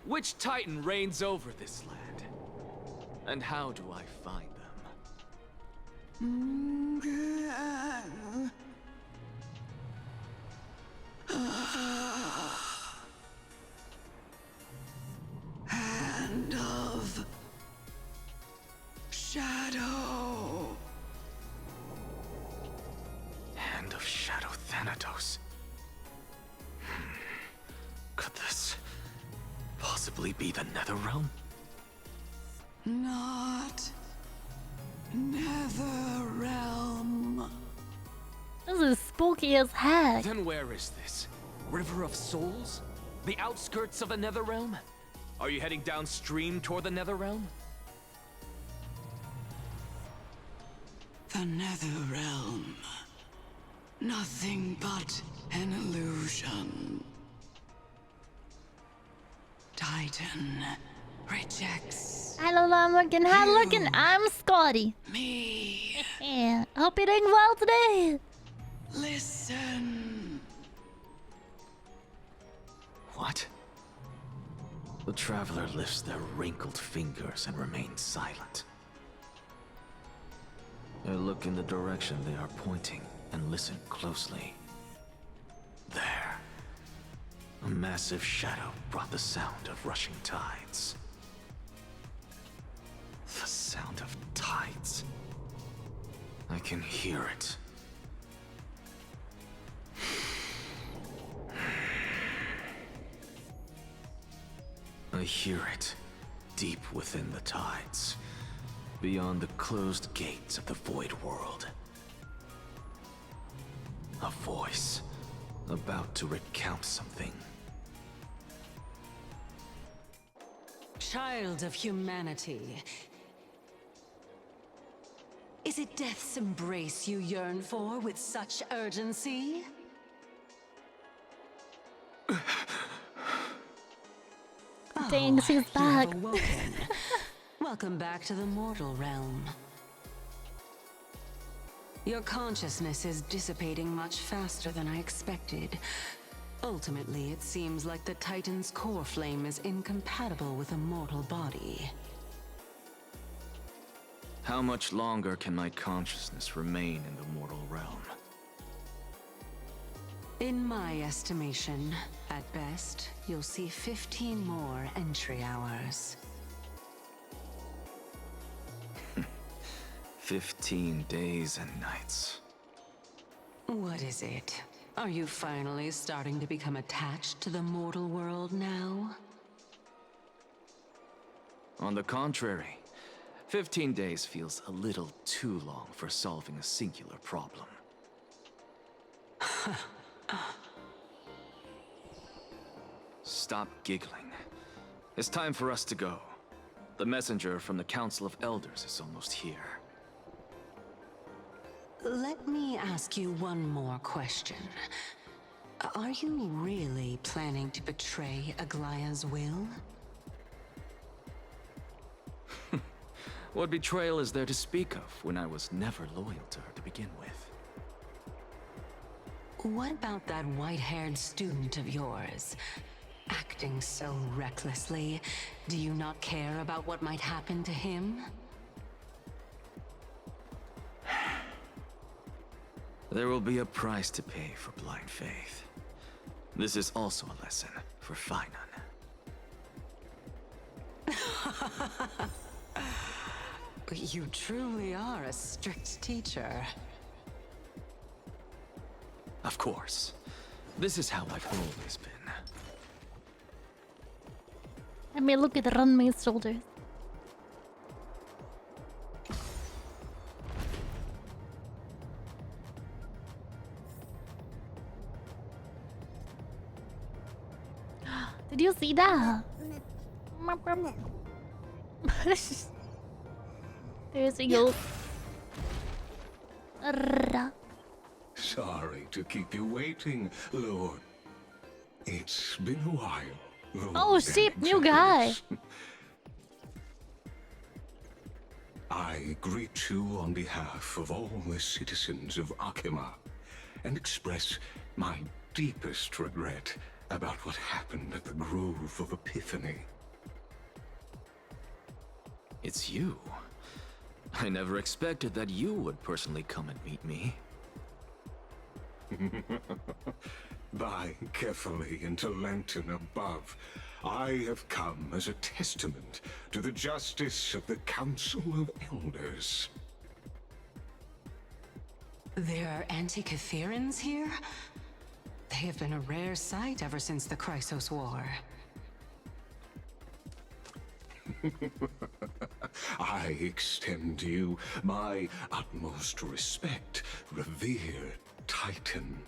which Titan reigns over this land? And how do I find them? Hand of Shadow. Hand of Shadow Thanatos. Could this possibly be the Netherrealm? Not Netherrealm. This is spooky as heck. Then where is this? River of Souls? The outskirts of the Netherrealm? Are you heading downstream toward the Netherrealm? The Netherrealm. Nothing but an illusion. Titan rejects Hello, I'm looking. Hi, looking. I'm Scotty. me. Yeah, hope you're doing well today. Listen. What? The traveler lifts their wrinkled fingers and remains silent. I look in the direction they are pointing and listen closely. There. A massive shadow brought the sound of rushing tides. The sound of tides. I can hear it. I hear it, deep within the tides, beyond the closed gates of the void world. A voice, about to recount something. Child of humanity. Is it death's embrace you yearn for with such urgency? Dang, she's You back. have awoken. Welcome back to the mortal realm. Your consciousness is dissipating much faster than I expected. Ultimately, it seems like the Titan's core flame is incompatible with a mortal body. How much longer can my consciousness remain in the mortal realm? In my estimation, at best, you'll see 15 more entry hours. 15 days and nights. What is it? Are you finally starting to become attached to the mortal world now? On the contrary, 15 days feels a little too long for solving a singular problem. Stop giggling. It's time for us to go. The messenger from the Council of Elders is almost here. Let me ask you one more question. Are you really planning to betray Aglaya's will? What betrayal is there to speak of when I was never loyal to her to begin with? What about that white-haired student of yours? Acting so recklessly, do you not care about what might happen to him? There will be a price to pay for blind faith. This is also a lesson for Finan. You truly are a strict teacher. Of course. This is how I've always been. Let me look at Ranmei's shoulders. Did you see that? There's a ghost. Sorry to keep you waiting, Lord. It's been a while. Oh, sheep, new guy. I greet you on behalf of all the citizens of Akima and express my deepest regret about what happened at the Grove of Epiphany. It's you. I never expected that you would personally come and meet me. By carefully into Lantern above, I have come as a testament to the justice of the Council of Elders. There are Antikytherans here? They have been a rare sight ever since the Chrysos War. I extend to you my utmost respect, revered Titan.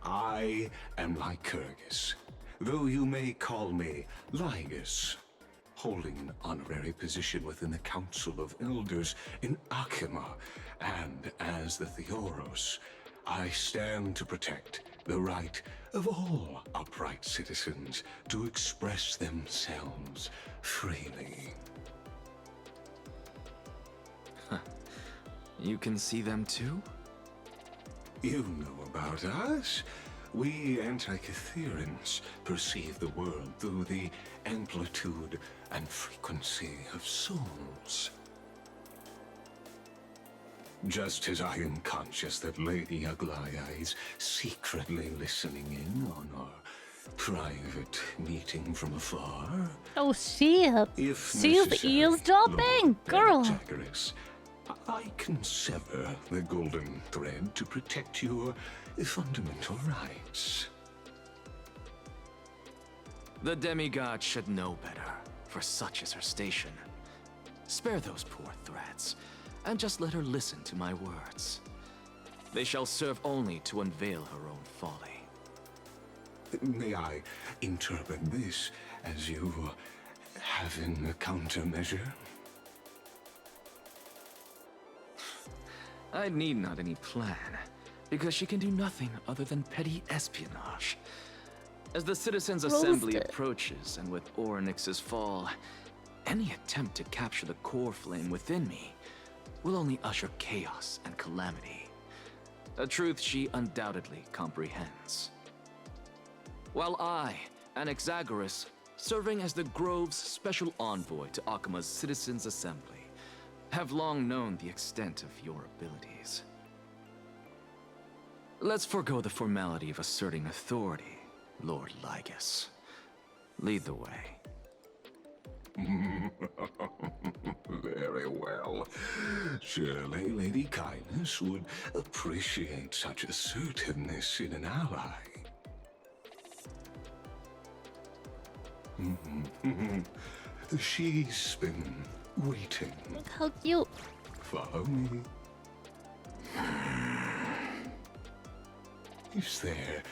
I am Lycurgus, though you may call me Lygus, holding an honorary position within the Council of Elders in Akima, and as the Theoros, I stand to protect the right of all upright citizens to express themselves freely. You can see them too? You know about us. We Antikytherans perceive the world through the amplitude and frequency of souls. Just as I am conscious that Lady Aglaya is secretly listening in on our private meeting from afar. Oh shit! If She's necessary, eavesdropping, Lord girl. Anaxaaaaaaa, I can sever the golden thread to protect your fundamental rights. The demigod should know better, for such is her station. Spare those poor threats, and just let her listen to my words. They shall serve only to unveil her own folly. May I interpret this as you having a countermeasure? I need not any plan, because she can do nothing other than petty espionage. As the Citizens' Assembly approaches, and with Orynyx's fall, any attempt to capture the core flame within me will only usher chaos and calamity. A truth she undoubtedly comprehends. While I, Anaxaaaaaaa, serving as the Grove's special envoy to Akima's Citizens' Assembly, have long known the extent of your abilities. Let's forego the formality of asserting authority, Lord Lygus. Lead the way. Very well. Surely Lady Kindness would appreciate such assertiveness in an ally. She's been waiting. Look how cute. Follow me. Is there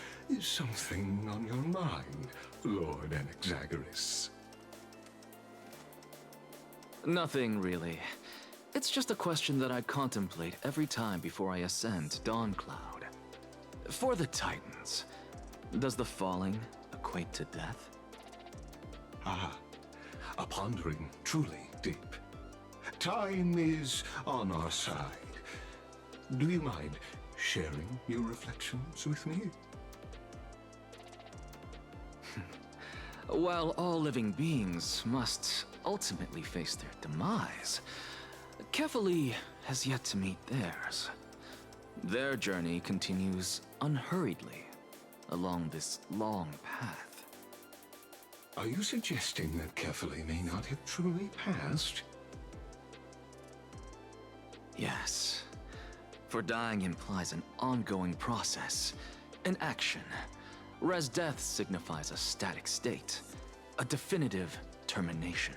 something on your mind, Lord Anaxaaaaaaa? Nothing, really. It's just a question that I contemplate every time before I ascend Dawncloud. For the Titans, does the falling equate to death? Ah, a pondering truly deep. Time is on our side. Do you mind sharing your reflections with me? While all living beings must ultimately face their demise, Kefali has yet to meet theirs. Their journey continues unhurriedly along this long path. Are you suggesting that Kefali may not have truly passed? Yes. For dying implies an ongoing process, an action. Whereas death signifies a static state, a definitive termination.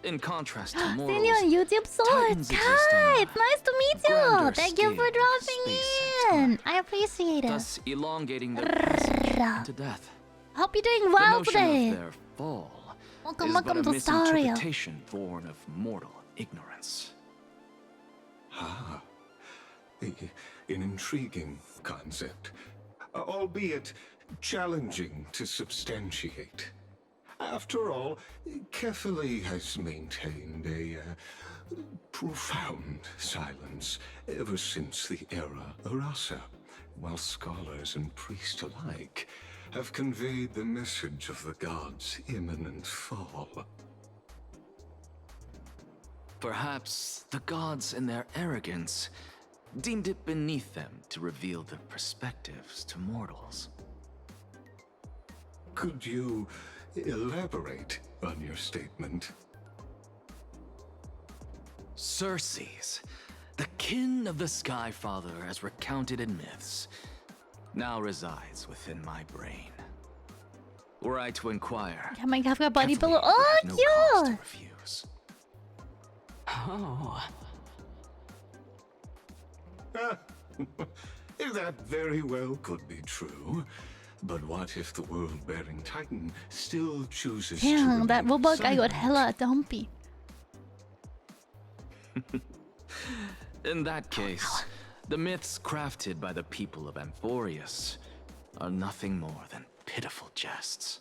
In contrast to mortals, Seen you on YouTube, Sword. Titans exist on Hi, a it's nice to meet you. grander Thank you for scale of dropping space and in. I appreciate it. thus elongating their passage into death. Hope you're doing The well notion today. of their fall Welcome, is welcome but a to Stario. misinterpretation born of mortal ignorance. Ah, an intriguing concept, albeit challenging to substantiate. After all, Kefali has maintained a profound silence ever since the era Arasa, while scholars and priests alike have conveyed the message of the gods' imminent fall. Perhaps the gods, in their arrogance, deemed it beneath them to reveal their perspectives to mortals. Could you elaborate on your statement? Circes, the kin of the Skyfather as recounted in myths, now resides within my brain. Were I to inquire, Yeah, my Kafka body Kefali pillow. would Oh, have no cause to cute. refuse. Oh, That very well could be true. But what if the world-bearing Titan still chooses to Damn, that remain robot guy got silent? hella dumpy. In that case, the myths crafted by the people of Amphorius are nothing more than pitiful jests.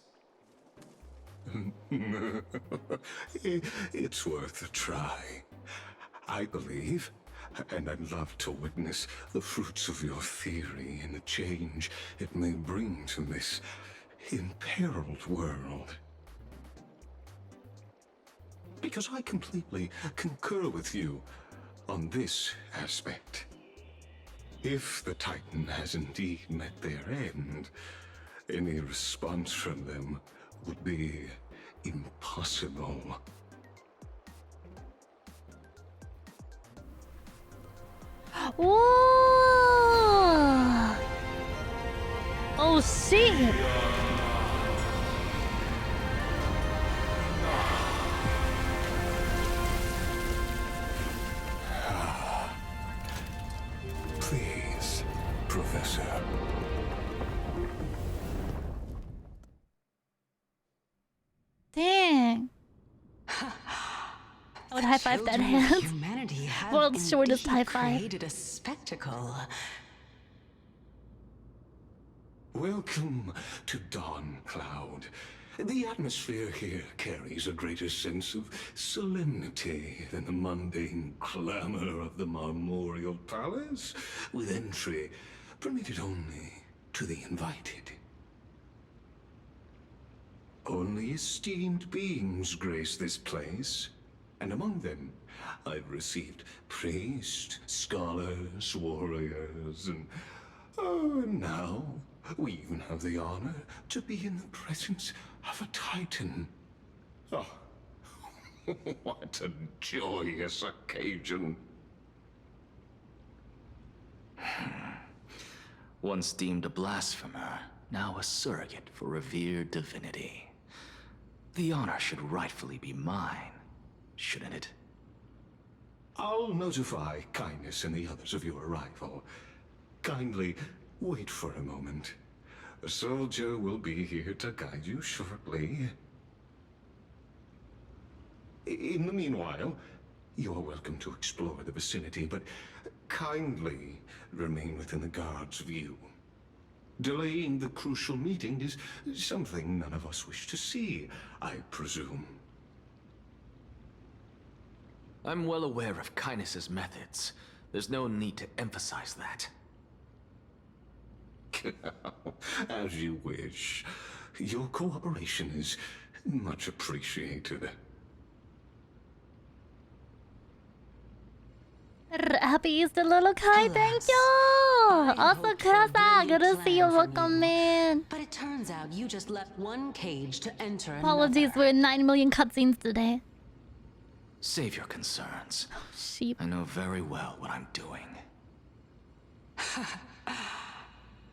It's worth a try. I believe, and I'd love to witness the fruits of your theory and the change it may bring to this imperiled world. Because I completely concur with you on this aspect. If the Titan has indeed met their end, any response from them would be impossible. Whoa! Oh shit! Please, Professor. Dang. I would high five that children of hand. humanity have World's shortest indeed high five. created a spectacle. Welcome to Dawn Cloud. The atmosphere here carries a greater sense of solemnity than the mundane clamor of the Marmorial Palace, with entry permitted only to the invited. Only esteemed beings grace this place, and among them I've received priests, scholars, warriors, and now we even have the honor to be in the presence of a Titan. Oh, what a joyous occasion. Once deemed a blasphemer, now a surrogate for revered divinity. The honor should rightfully be mine, shouldn't it? I'll notify Kindness and the others of your arrival. Kindly wait for a moment. A soldier will be here to guide you shortly. In the meanwhile, you are welcome to explore the vicinity, but kindly remain within the guard's view. Delaying the crucial meeting is something none of us wish to see, I presume. I'm well aware of Kindness's methods. There's no need to emphasize that. As you wish. Your cooperation is much appreciated. Happy Easter, little Kai. Thank you. Also, Kasa, good to see you. Welcome in. But it turns out you just left one cage to enter Apologies, another. we're in 9 million cutscenes today. Save your concerns. Sheep. I know very well what I'm doing.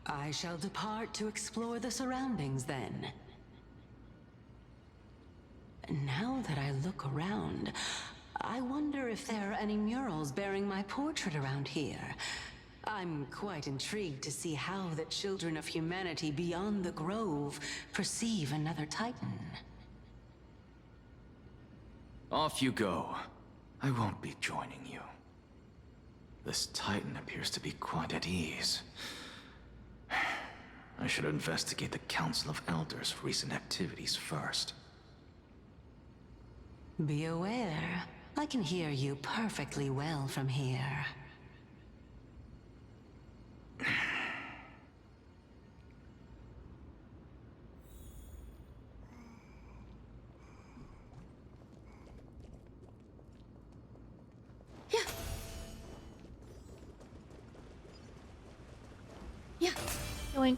I shall depart to explore the surroundings then. Now that I look around, I wonder if there are any murals bearing my portrait around here. I'm quite intrigued to see how the children of humanity beyond the Grove perceive another Titan. Off you go. I won't be joining you. This Titan appears to be quite at ease. I should investigate the Council of Elders' recent activities first. Be aware, I can hear you perfectly well from here. Yeah. Yoink.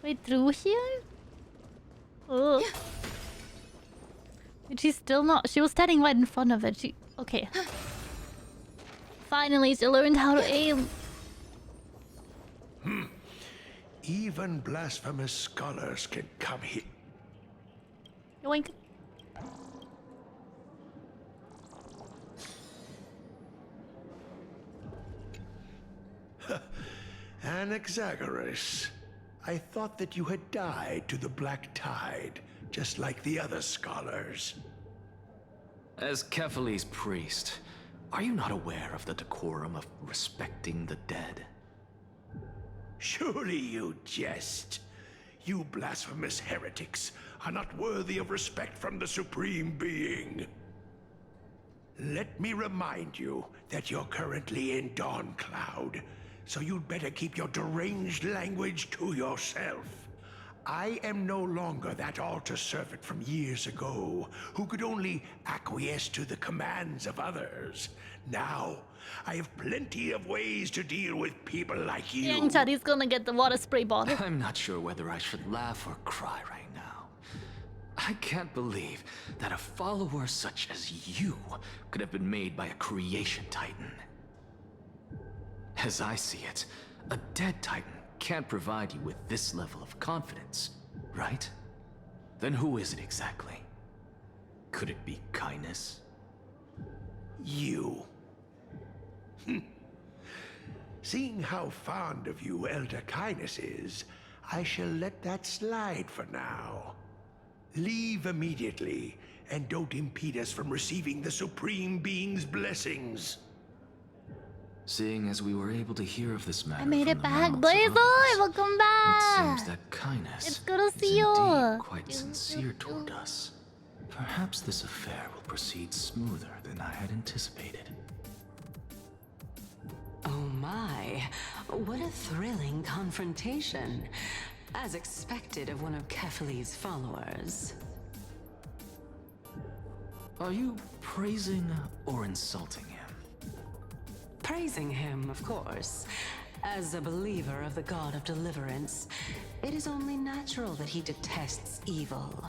Wait, through here? Oh. Yeah. Did she still not? She was standing right in front of it. She. Okay. Finally, she learned how to aim. Even blasphemous scholars can come here. Yoink. Anaxaaaaaaa, I thought that you had died to the Black Tide, just like the other scholars. As Kephales's priest, are you not aware of the decorum of respecting the dead? Surely you jest. You blasphemous heretics are not worthy of respect from the Supreme Being. Let me remind you that you're currently in Dawn Cloud, so you'd better keep your deranged language to yourself. I am no longer that altar servant from years ago, who could only acquiesce to the commands of others. Now, I have plenty of ways to deal with people like you. Young Chaddy's gonna get the water spray bottle. I'm not sure whether I should laugh or cry right now. I can't believe that a follower such as you could have been made by a creation titan. As I see it, a dead titan can't provide you with this level of confidence, right? Then who is it exactly? Could it be kindness? You. Seeing how fond of you Elder Kindness is, I shall let that slide for now. Leave immediately, and don't impede us from receiving the Supreme Being's blessings. Seeing as we were able to hear of this matter, I made from it the back, mouths of Blazer! others, Welcome it back! seems that kindness It's good to see is you. indeed quite sincere toward us. Perhaps this affair will proceed smoother than I had anticipated. Oh my, what a thrilling confrontation. As expected of one of Kephales's followers. Are you praising or insulting him? Praising him, of course. As a believer of the God of Deliverance, it is only natural that he detests evil.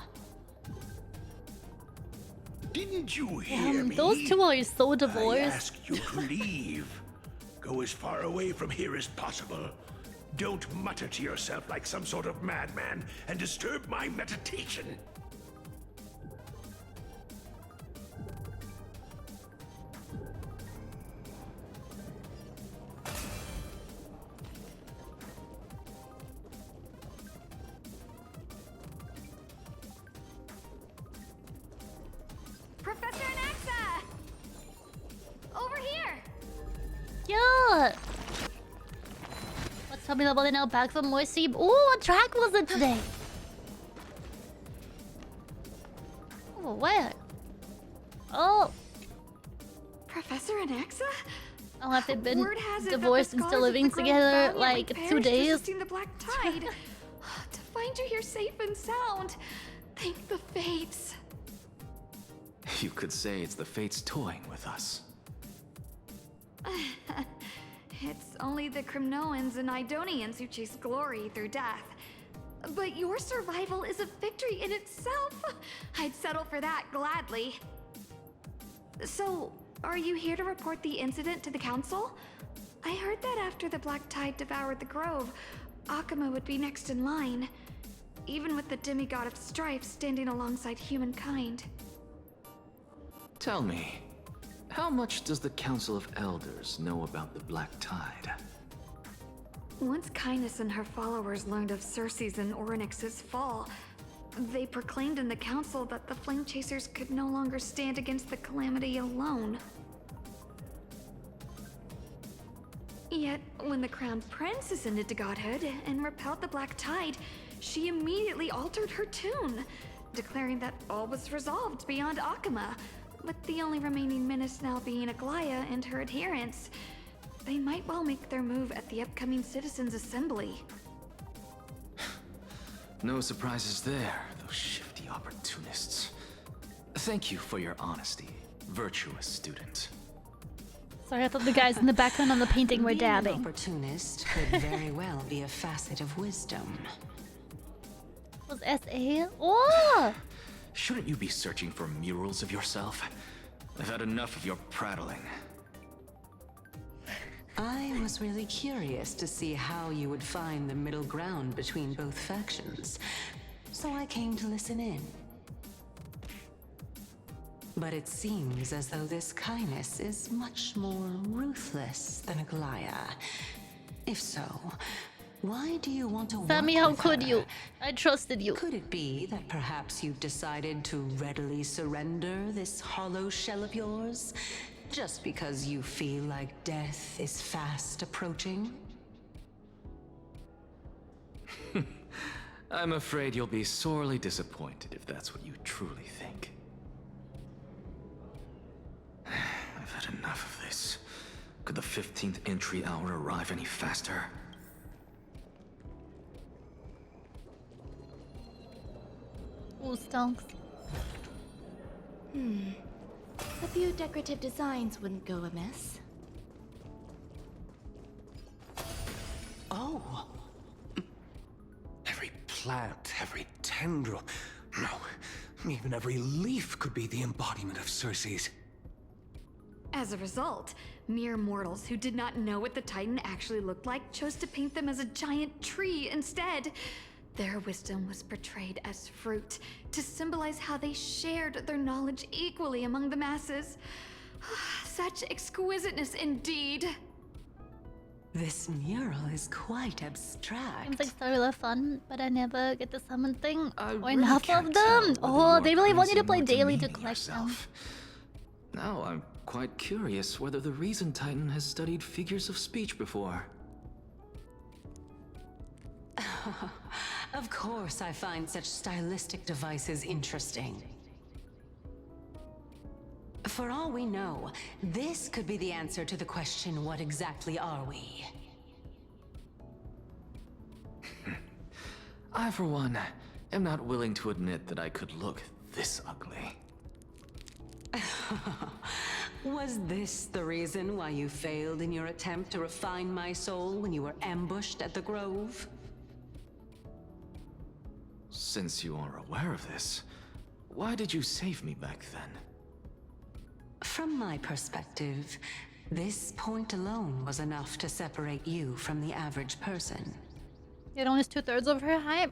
Didn't you hear me? Those two are so I divorced. asked you to leave. Go as far away from here as possible. Don't mutter to yourself like some sort of madman and disturb my meditation. Professor Anaxaaaaaaa! Over here! Yeah! Let's tell me about it now. Back for more sleep. Ooh, what track was it today? Oh, where? Oh! Professor Anaxaaaaaaa? Oh, have they been Word has it that the divorced and still scholars of living the Grove together valiantly like 2 perished days? resisting the Black Tide. To find you here safe and sound, thank the fates. You could say it's the fates toying with us. It's only the Krymnoans and Idonians who chase glory through death. But your survival is a victory in itself. I'd settle for that gladly. So, are you here to report the incident to the council? I heard that after the Black Tide devoured the Grove, Akuma would be next in line. even with the demigod of strife standing alongside humankind. Tell me, how much does the Council of Elders know about the Black Tide? Once Kindness and her followers learned of Circe's and Orynyx's fall, they proclaimed in the council that the Flame Chasers could no longer stand against the calamity alone. Yet, when the crowned prince ascended to godhood and repelled the Black Tide, she immediately altered her tune, declaring that all was resolved beyond Akama, with the only remaining menace now being Aglaya and her adherents. They might well make their move at the upcoming Citizens' Assembly. No surprises there, those shifty opportunists. Thank you for your honesty, virtuous student. Sorry, I thought the guys in the background on the painting were Being dabbing. an opportunist could very well be a facet of wisdom. Was SA? Oh! Shouldn't you be searching for murals of yourself? I've had enough of your prattling. I was really curious to see how you would find the middle ground between both factions, so I came to listen in. But it seems as though this Kindness is much more ruthless than Aglaya. If so, why do you want to work Sammy, how with could her? you? I trusted you. Could it be that perhaps you've decided to readily surrender this hollow shell of yours? Just because you feel like death is fast approaching? I'm afraid you'll be sorely disappointed if that's what you truly think. I've had enough of this. Could the 15th entry hour arrive any faster? Ooh, stonks. A few decorative designs wouldn't go amiss. Oh! Every plant, every tendril, no, even every leaf could be the embodiment of Circe's. As a result, mere mortals who did not know what the Titan actually looked like chose to paint them as a giant tree instead. Their wisdom was portrayed as fruit, to symbolize how they shared their knowledge equally among the masses. Such exquisiteness indeed. This mural is quite abstract. Seems like so fun, but I never get to summon thing or really enough can't of tell them. whether Oh, you they are really want you to praising play or daily to demeaning collect them. yourself. Now I'm quite curious whether the Reason Titan has studied figures of speech before. Of course I find such stylistic devices interesting. For all we know, this could be the answer to the question, what exactly are we? I, for one, am not willing to admit that I could look this ugly. Was this the reason why you failed in your attempt to refine my soul when you were ambushed at the Grove? Since you are aware of this, why did you save me back then? From my perspective, this point alone was enough to separate you from the average person. It only is 2/3 of her height.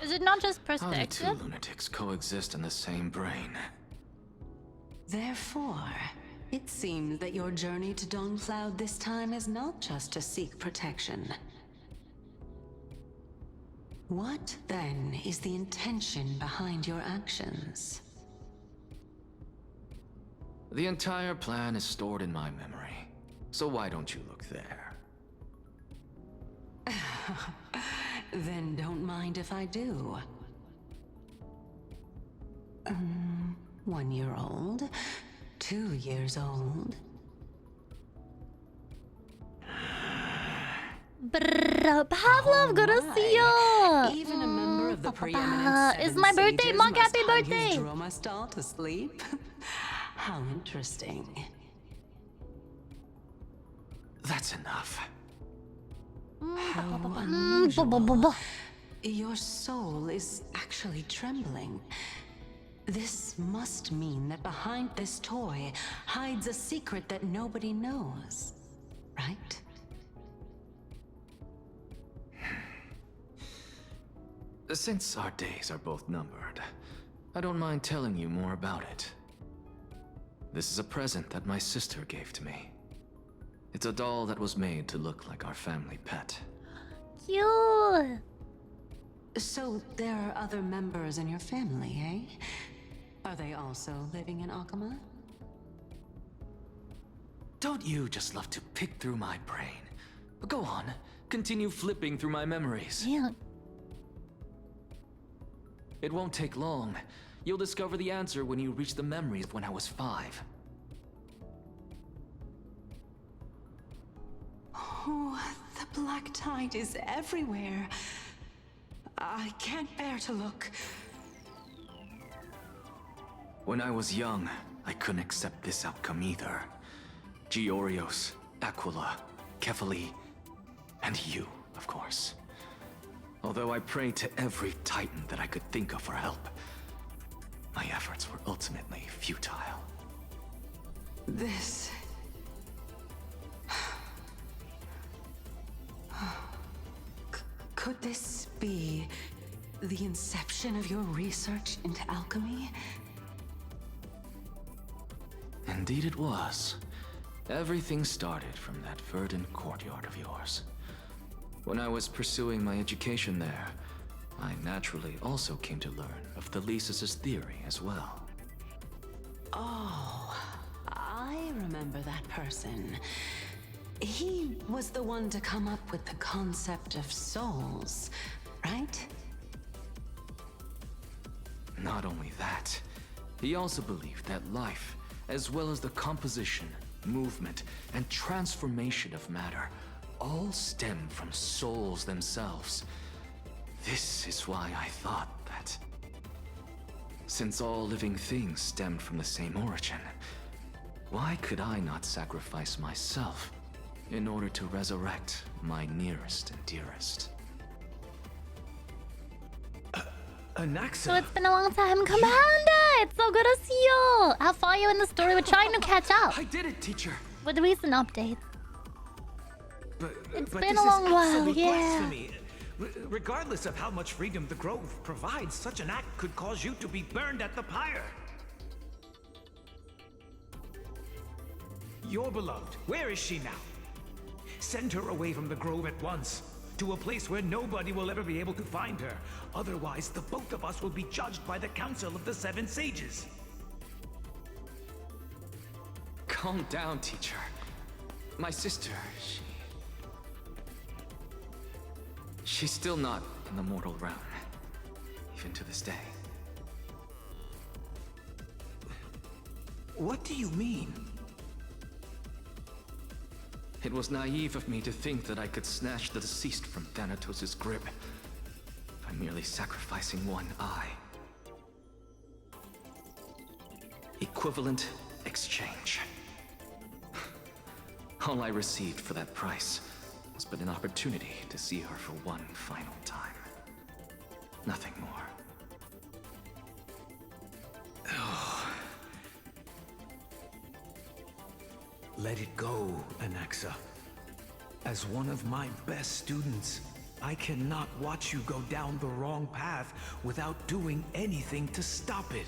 Is it not just How do two perspective? lunatics coexist in the same brain? Therefore, it seems that your journey to Dawnfloud this time is not just to seek protection. What, then, is the intention behind your actions? The entire plan is stored in my memory, so why don't you look there? Then don't mind if I do. 1 year old, 2 years old. Brrr, Pavlov, good to see you. Even a member of the preeminent It's Seven my birthday, Sages Mark. must Happy hug birthday. his droma stall to sleep. How interesting. That's enough. How unusual. Your soul is actually trembling. This must mean that behind this toy hides a secret that nobody knows, right? Since our days are both numbered, I don't mind telling you more about it. This is a present that my sister gave to me. It's a doll that was made to look like our family pet. Cute. So there are other members in your family, eh? Are they also living in Akama? Don't you just love to pick through my brain? Go on, continue flipping through my memories. Yeah. It won't take long. You'll discover the answer when you reach the memories of when I was 5. Oh, the black tide is everywhere. I can't bear to look. When I was young, I couldn't accept this outcome either. Georios, Aquila, Kefali, and you, of course. Although I prayed to every titan that I could think of for help, my efforts were ultimately futile. This... Could this be the inception of your research into alchemy? Indeed it was. Everything started from that verdant courtyard of yours. When I was pursuing my education there, I naturally also came to learn of Thelesis' theory as well. Oh, I remember that person. He was the one to come up with the concept of souls, right? Not only that, he also believed that life, as well as the composition, movement, and transformation of matter, all stem from souls themselves. This is why I thought that, since all living things stemmed from the same origin, why could I not sacrifice myself in order to resurrect my nearest and dearest? Anaxaaaaaaa. So it's been a long time, Commander! It's so good to see you! How far are you in the story? We're trying to catch up I did it, teacher. with the recent updates. It's But been this a long is while, absolute yeah. blasphemy. Regardless of how much freedom the Grove provides, such an act could cause you to be burned at the pyre. Your beloved, where is she now? Send her away from the Grove at once, to a place where nobody will ever be able to find her. Otherwise, the both of us will be judged by the Council of the Seven Sages. Calm down, teacher. My sister, she's still not in the mortal realm, even to this day. What do you mean? It was naive of me to think that I could snatch the deceased from Thanatos' grip by merely sacrificing one eye. Equivalent exchange. All I received for that price was but an opportunity to see her for one final time. Nothing more. Let it go, Anaxaaaaaaa. As one of my best students, I cannot watch you go down the wrong path without doing anything to stop it.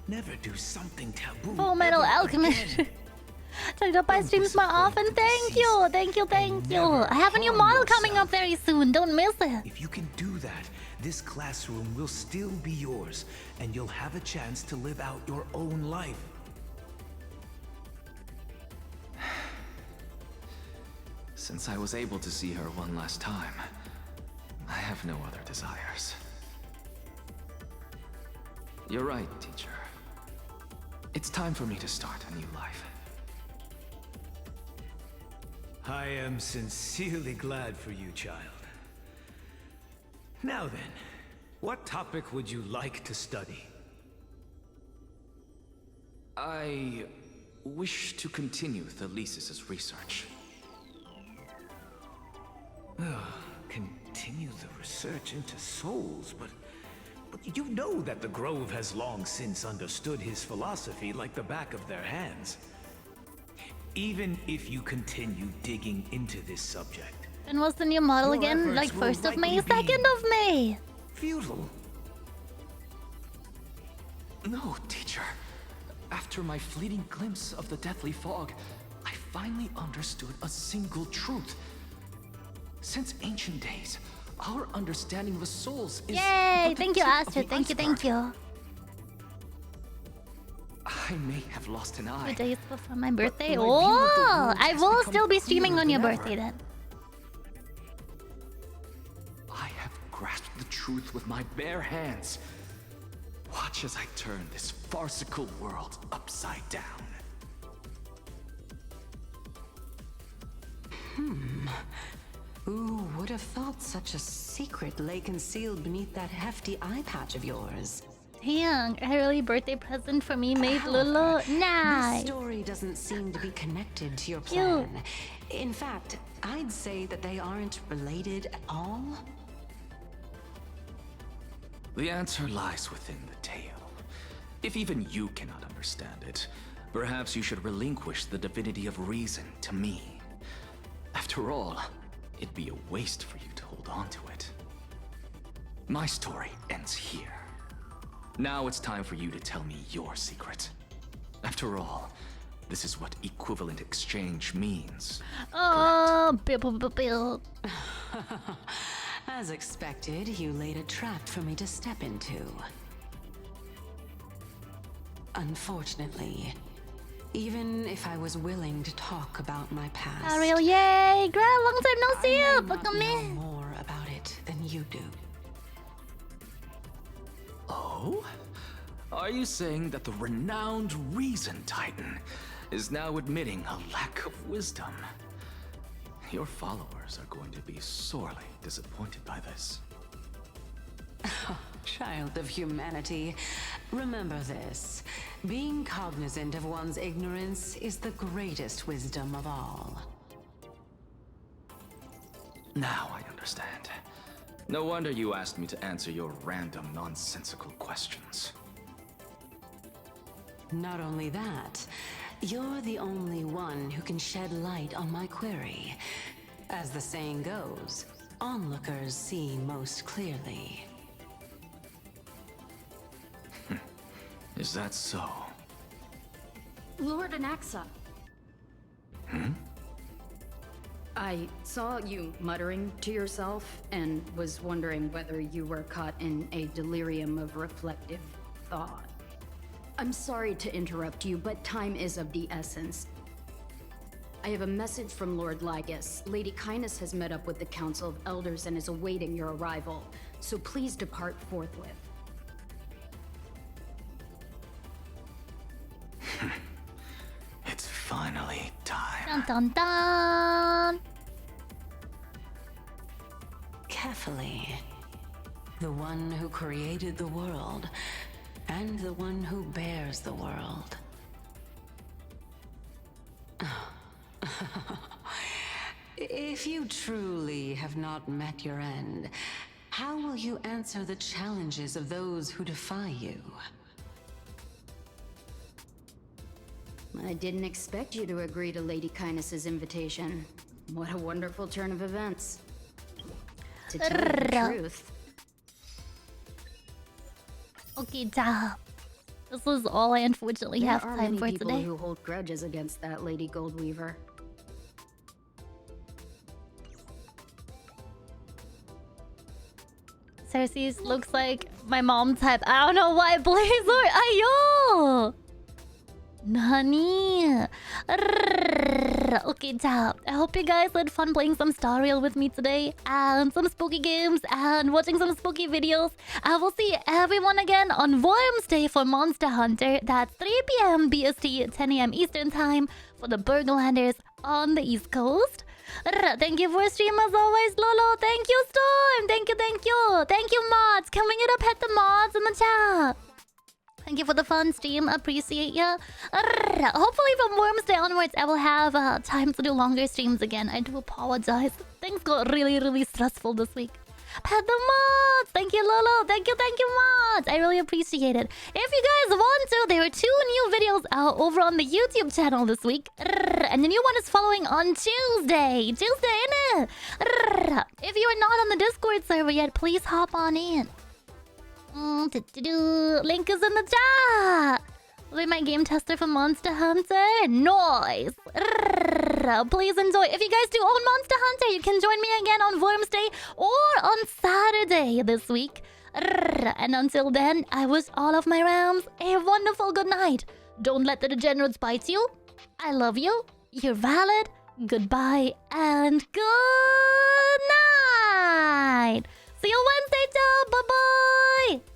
Never do something taboo. Full Metal ever Alchemist. again. Check out my streams more often. Thank you, thank you, thank you. I have a new model coming up very soon. Don't miss it. If you can do that, this classroom will still be yours, and you'll have a chance to live out your own life. Since I was able to see her one last time, I have no other desires. You're right, teacher. It's time for me to start a new life. I am sincerely glad for you, child. Now then, what topic would you like to study? I wish to continue Thelesis' research. Continue the research into souls, but you know that the Grove has long since understood his philosophy like the back of their hands. Even if you continue digging into this subject, And what's the new model Your again? efforts Like will 1st of May, likely be 2nd of May. Futile. No, teacher. After my fleeting glimpse of the deathly fog, I finally understood a single truth. Since ancient days, our understanding of the souls is... Yay! but the Thank you, tip of Astrid. the Thank you, thank iceberg. you. I may have lost an eye. 2 days before my birthday. my view of the Oh! world I has will become still be streaming clearer on your than ever. birthday then. I have grasped the truth with my bare hands. Watch as I turn this farcical world upside down. Who would have thought such a secret lay concealed beneath that hefty eye patch of yours? Dang, early birthday present for me made However, Lulu. This Nice. story doesn't seem to be connected to your Cute. plan. In fact, I'd say that they aren't related at all. The answer lies within the tale. If even you cannot understand it, perhaps you should relinquish the divinity of reason to me. After all, it'd be a waste for you to hold on to it. My story ends here. Now it's time for you to tell me your secret. After all, this is what equivalent exchange means. Oh, bill. As expected, you laid a trap for me to step into. Unfortunately, even if I was willing to talk about my past, Ariel, yay! Girl, long time no see I you! may Look not at know me! more about it than you do. Oh? Are you saying that the renowned Reason Titan is now admitting a lack of wisdom? Your followers are going to be sorely disappointed by this. Child of humanity, remember this. Being cognizant of one's ignorance is the greatest wisdom of all. Now I understand. No wonder you asked me to answer your random, nonsensical questions. Not only that, you're the only one who can shed light on my query. As the saying goes, onlookers see most clearly. Is that so? Lord Anaxaaaaa. I saw you muttering to yourself and was wondering whether you were caught in a delirium of reflective thought. I'm sorry to interrupt you, but time is of the essence. I have a message from Lord Lygus. Lady Kindness has met up with the Council of Elders and is awaiting your arrival, so please depart forthwith. It's finally time. Dun dun dun! Carefully. The one who created the world, and the one who bears the world. If you truly have not met your end, how will you answer the challenges of those who defy you? I didn't expect you to agree to Lady Kindness's invitation. What a wonderful turn of events. To tell you the truth. Okay, job. This is all I unfortunately have There are time many for people today. who hold grudges against that Lady Goldweaver. Cersei's looks like my mom type. I don't know why. Blazer! Ayo! Nani? Okay, job. I hope you guys had fun playing some Star Rail with me today, and some spooky games, and watching some spooky videos. I will see everyone again on Worms Day for Monster Hunter. That's 3 p.m. BST, 10 a.m. Eastern Time for the Burglanders on the East Coast. Thank you for stream as always, Lolo. Thank you, Storm. Thank you, thank you. Thank you, mods. Can we get up at the mods in the chat? Thank you for the fun stream. Appreciate ya. Hopefully from Worms Day onwards, I will have time to do longer streams again. I do apologize. Things got really stressful this week. Pet the mods! Thank you, Lolo. Thank you, mods. I really appreciate it. If you guys want to there are 2 new videos out over on the YouTube channel this week. And the new one is following on Tuesday. Tuesday, innit? If you are not on the Discord server yet, please hop on in. Link is in the chat. I'll be my game tester for Monster Hunter. Noise. Please enjoy. If you guys do own Monster Hunter, you can join me again on Worms Day or on Saturday this week. And until then, I wish all of my rams a wonderful good night. Don't let the degenerates bite you. I love you. You're valid. Goodbye and good night. See you Wednesday, y'all. Bye-bye.